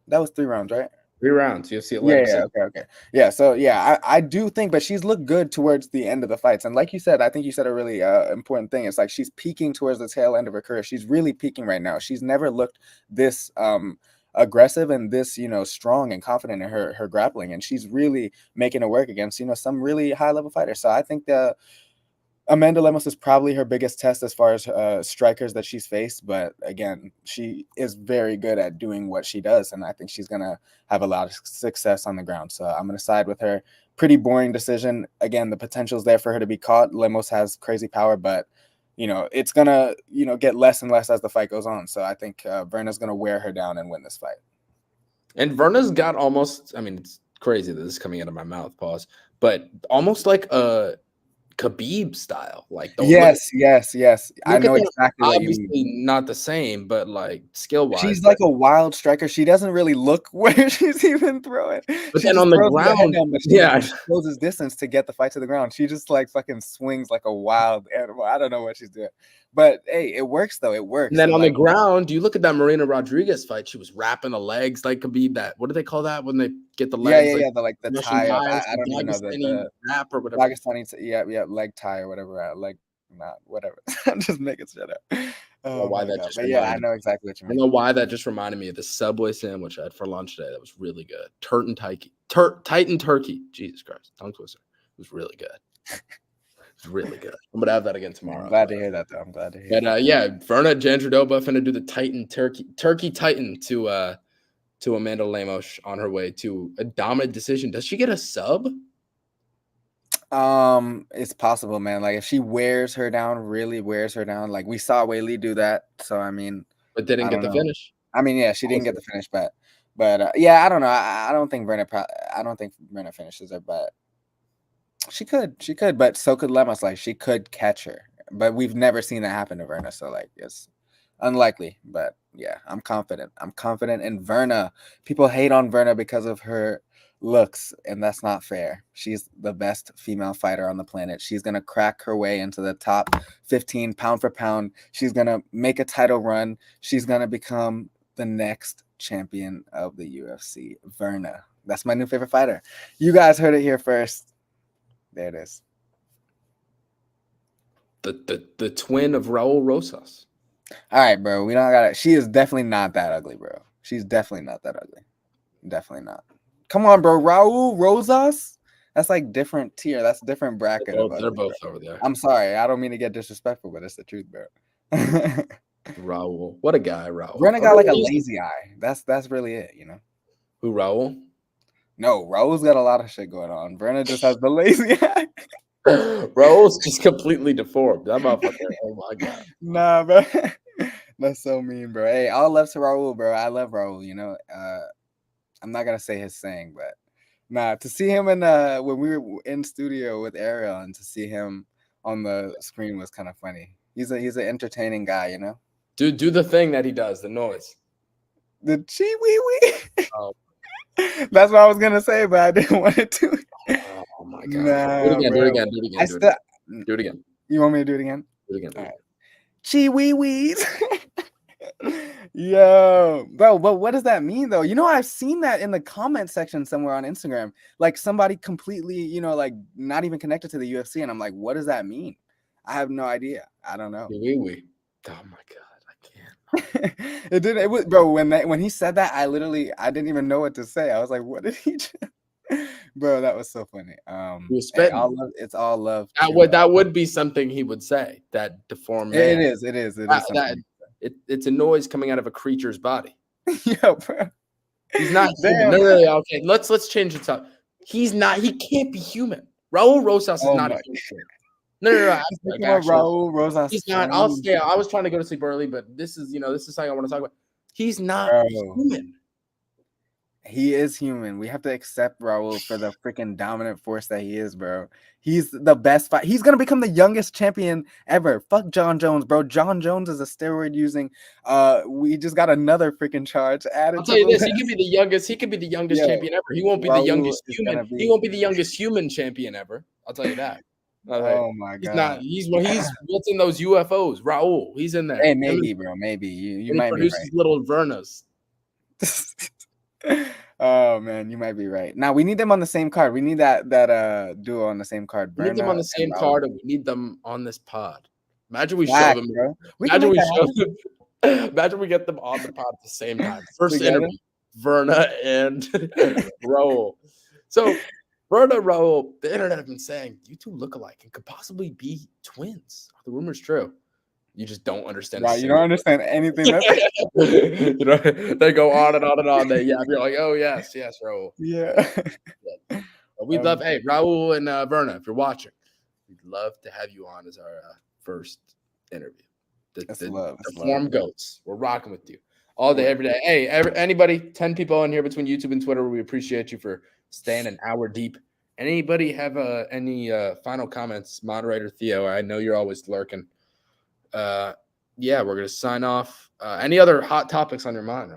that was 3 rounds, right? 3 rounds. UFC 11. Yeah. Okay. Yeah. So yeah, I do think, but she's looked good towards the end of the fights, and like you said, I think you said a really important thing. It's like she's peaking towards the tail end of her career. She's really peaking right now. She's never looked this aggressive and this strong and confident in her grappling, and she's really making it work against some really high level fighters. So I think Amanda Lemos is probably her biggest test as far as strikers that she's faced, but again, she is very good at doing what she does, and I think she's gonna have a lot of success on the ground. So I'm gonna side with her. Pretty boring decision. Again, the potential is there for her to be caught. Lemos has crazy power, but it's gonna, get less and less as the fight goes on. So I think Verna's gonna wear her down and win this fight. And Verna's got almost, I mean, it's crazy that this is coming out of my mouth, pause, but almost like a Khabib style. Like yes. I know exactly what you mean. Obviously not the same, but like skill wise, she's like a wild striker. She doesn't really look where she's even throwing. But then on the ground, she closes distance to get the fight to the ground. She just like fucking swings like a wild animal. I don't know what she's doing, but hey, it works though. It works. And then on the ground, you look at that Marina Rodriguez fight. She was wrapping the legs like Khabib. That what do they call that when they get the legs? The tie up. I don't even know the wrap or whatever. Pakistani, leg tie or whatever. Whatever. I'm just making shit up. Why that just I know exactly what you mean. I know why that just reminded me of the Subway sandwich I had for lunch today. That was really good. Titan turkey. Jesus Christ, tongue twister. It was really good. It's really good. I'm gonna have that again tomorrow. I'm glad to hear that, though. I'm glad to hear. But yeah, Verna Jandiroba finna do the Titan turkey Titan to Amanda Lemos on her way to a dominant decision. Does she get a sub? It's possible, man. Like if she wears her down, really wears her down. Like we saw Wei Li do that. So I mean, but didn't get the finish. I mean, yeah, she didn't get the finish, but yeah, I don't know. I don't think Verna finishes her, but she could, but so could Lemos. Like she could catch her, but we've never seen that happen to Verna. So like it's unlikely, but yeah, I'm confident. I'm confident in Verna. People hate on Verna because of her looks, and that's not fair. She's the best female fighter on the planet. She's gonna crack her way into the top 15 pound for pound. She's gonna make a title run. She's gonna become the next champion of the UFC. Verna. That's my new favorite fighter. You guys heard it here first. There it is. The twin of Raul Rosas. All right, bro. We don't got it. She is definitely not that ugly, bro. She's definitely not that ugly. Definitely not. Come on, bro. Raul Rosas? That's like different tier. That's different bracket. They're both over there. I'm sorry. I don't mean to get disrespectful, but it's the truth, bro. Raul. What a guy, Raul. Verna got like a lazy eye. That's really it, Who, Raul? No, Raul's got a lot of shit going on. Brenna just has the lazy eye. Raul's just completely deformed. That motherfucker. Oh my god. Nah, bro. That's so mean, bro. Hey, all love to Raul, bro. I love Raul, you know. I'm not gonna say his saying, but nah, to see him in when we were in studio with Ariel and to see him on the screen was kind of funny. He's an entertaining guy, you know. Dude, do the thing that he does, the noise. The chee wee wee. Oh. That's what I was gonna say, but I didn't want it to. Oh my god. Nah, do it again, bro. do it again, do it again. Do it again. You want me to do it again? Do it again. All right. Chee wee wees. Yo, bro, but what does that mean though? You know, I've seen that in the comment section somewhere on Instagram. Like somebody completely, you know, like not even connected to the UFC, and I'm like, what does that mean? I have no idea. I don't know. Wee. Oh my god, I can't. It didn't. It was, bro. When he said that, I didn't even know what to say. I was like, what did he? Bro, that was so funny. Hey, it's all love. That would be something he would say. That deformed man. It is. It's a noise coming out of a creature's body. Yeah, bro. He's not human. No. Okay, let's change it up. He's not. He can't be human. Raul Rosas is not a human. No. Raul Rosas. He's not. I was trying to go to sleep early, but this is something I want to talk about. He's not human. He is human. We have to accept Raul for the freaking dominant force that he is, bro. He's the best fight. He's gonna become the youngest champion ever. Fuck John Jones, bro. John Jones is a steroid using. We just got another freaking charge added. I'll tell you this: he could be the youngest. He could be the youngest champion ever. He won't be the youngest human. He won't be the youngest human champion ever. I'll tell you that. Oh my god! He's what's in those UFOs. Raul, he's in there. Hey, maybe, bro. Maybe you might be right. Little Vernas. Oh man, you might be right. Now we need them on the same card. We need that duo on the same card. We need them on the same card, and we need them on this pod. Imagine we show them. Bro. Imagine we show them. Imagine we get them on the pod at the same time. First interview, Verna and Raul. So Verna, Raul, the internet have been saying you two look alike and could possibly be twins. Are the rumors true? You just don't understand. Wow, you don't understand anything. They go on and on and on. You're like, oh yes, Raul. Yeah. We'd love, hey, Raul and Verna, if you're watching, we'd love to have you on as our first interview. The form goats. We're rocking with you all day, every day. Hey, anybody, 10 people in here between YouTube and Twitter, we appreciate you for staying an hour deep. Anybody have any final comments? Moderator Theo, I know you're always lurking. We're gonna sign off. Any other hot topics on your mind?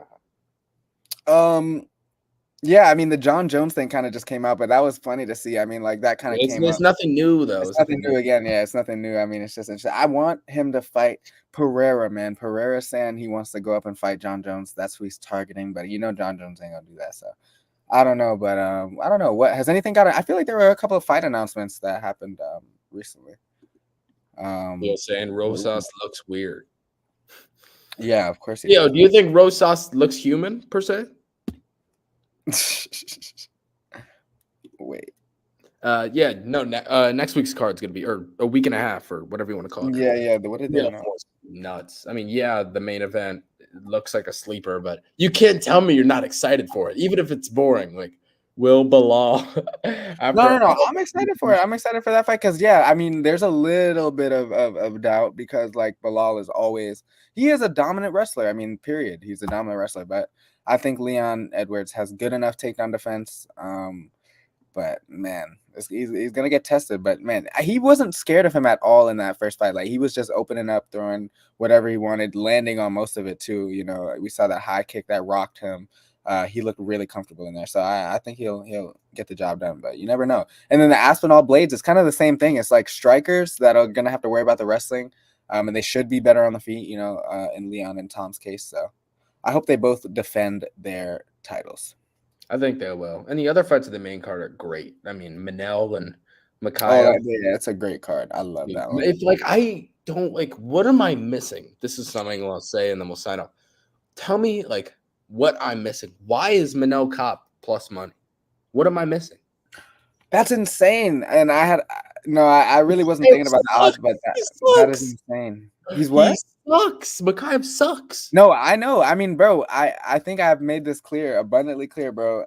Yeah, I mean the John Jones thing kind of just came out, but that was funny to see. I mean, like that kind of came out. It's nothing new though. It's nothing new again. Yeah, it's nothing new. I mean, it's just interesting. I want him to fight Pereira, man. Pereira saying he wants to go up and fight John Jones. That's who he's targeting, but John Jones ain't gonna do that. So I don't know, but I don't know what has anything got. I feel like there were a couple of fight announcements that happened recently. You're saying Rosas looks weird. Yeah, of course. Do you think Rosas looks human per se? Wait. Next week's card's gonna be, or a week and a half, or whatever you want to call it. Yeah. What did they announce? Nuts. I mean, the main event looks like a sleeper, but you can't tell me you're not excited for it, even if it's boring. Like, will Bilal? No. I'm excited for it. I'm excited for that fight because, I mean, there's a little bit of doubt because, like, Bilal he is a dominant wrestler. I mean, period. He's a dominant wrestler. But I think Leon Edwards has good enough takedown defense. But, man, he's going to get tested. But, man, he wasn't scared of him at all in that first fight. Like, he was just opening up, throwing whatever he wanted, landing on most of it, too. We saw that high kick that rocked him. He looked really comfortable in there. So I think he'll get the job done, but you never know. And then the Aspinall Blades is kind of the same thing. It's like strikers that are going to have to worry about the wrestling, and they should be better on the feet, in Leon and Tom's case. So I hope they both defend their titles. I think they will. And the other fights of the main card are great. I mean, Manel and Mikhail. Oh, yeah, it's a great card. I love that one. I don't what am I missing? This is something I'll say, and then we'll sign off. Tell me, what I'm missing. Why is Manel Cop plus money? What am I missing? That's insane. And I really wasn't thinking about the odds, but that is insane. He's what? He sucks. Makhachev sucks. No, I know. I mean, bro, I think I've made this clear, abundantly clear, bro.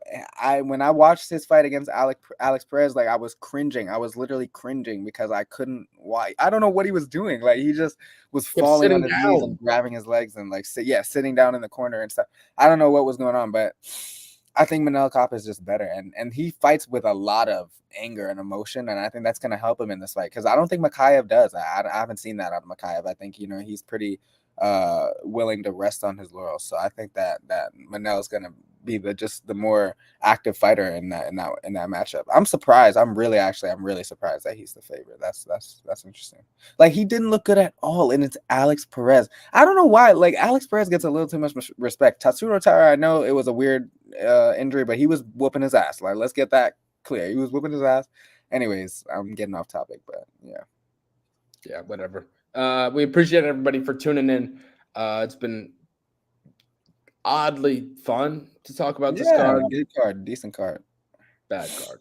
When I watched his fight against Alex Perez, like I was cringing. I was literally cringing because I couldn't. Why? I don't know what he was doing. Like he just was falling on his knees and grabbing his legs and like sitting down in the corner and stuff. I don't know what was going on, but I think Manel Kape is just better, and he fights with a lot of anger and emotion, and I think that's going to help him in this fight because I don't think Makhachev does. I haven't seen that out of Makhachev. I think he's pretty willing to rest on his laurels. So I think that Manel is going to be the more active fighter in that matchup. I'm surprised. I'm really surprised that he's the favorite. That's interesting. Like he didn't look good at all, and it's Alex Perez. I don't know why. Like Alex Perez gets a little too much respect. Tatsuro Taira, I know it was a weird injury, but he was whooping his ass. Like let's get that clear. He was whooping his ass. Anyways, I'm getting off topic, but yeah, whatever. We appreciate everybody for tuning in. It's been oddly fun to talk about this card. Good card, decent card, bad card,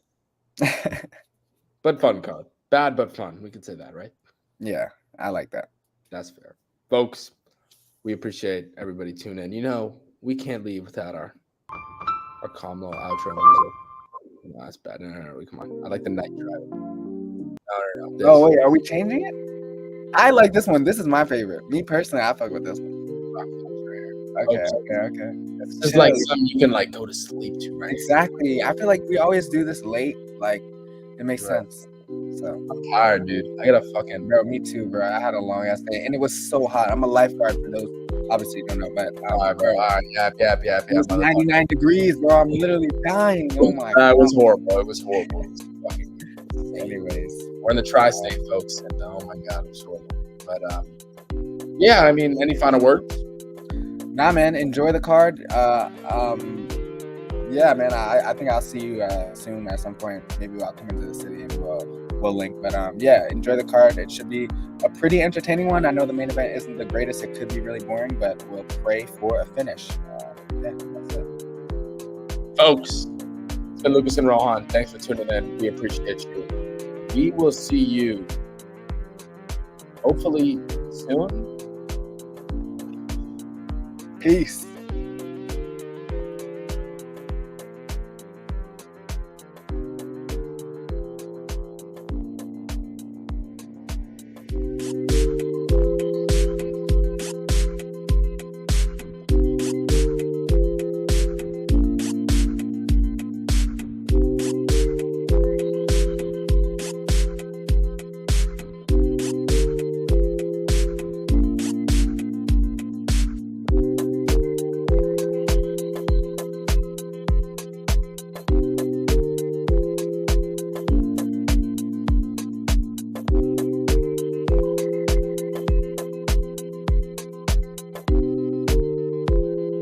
but fun card. Bad but fun. We could say that, right? Yeah, I like that. That's fair, folks. We appreciate everybody tuning in. We can't leave without our calm little outro music. No, that's bad. No, come on. I like the night drive. No. Oh wait, are we changing it? I like this one. This is my favorite. Me personally, I fuck with this one. Okay. It's like something you can like go to sleep to, right? Exactly. I feel like we always do this late. Like it makes sense. So I'm tired, dude. I gotta fucking bro. Me too, bro. I had a long ass day, and it was so hot. I'm a lifeguard for those. Obviously, you don't know, but all right, bro. All right, yeah. It was 99 degrees, bro. I'm literally dying. Oh my god. It was horrible. It was horrible. Anyways, we're in the tri-state, folks, and oh my god, it's horrible. But yeah, I mean, any final words? Nah, man. Enjoy the card. Yeah, man. I think I'll see you soon at some point. Maybe I'll come into the city and we'll link. But yeah, enjoy the card. It should be a pretty entertaining one. I know the main event isn't the greatest. It could be really boring, but we'll pray for a finish. Yeah, that's it. Folks, it's been Lucas and Rohan. Thanks for tuning in. We appreciate you. We will see you hopefully soon. Peace.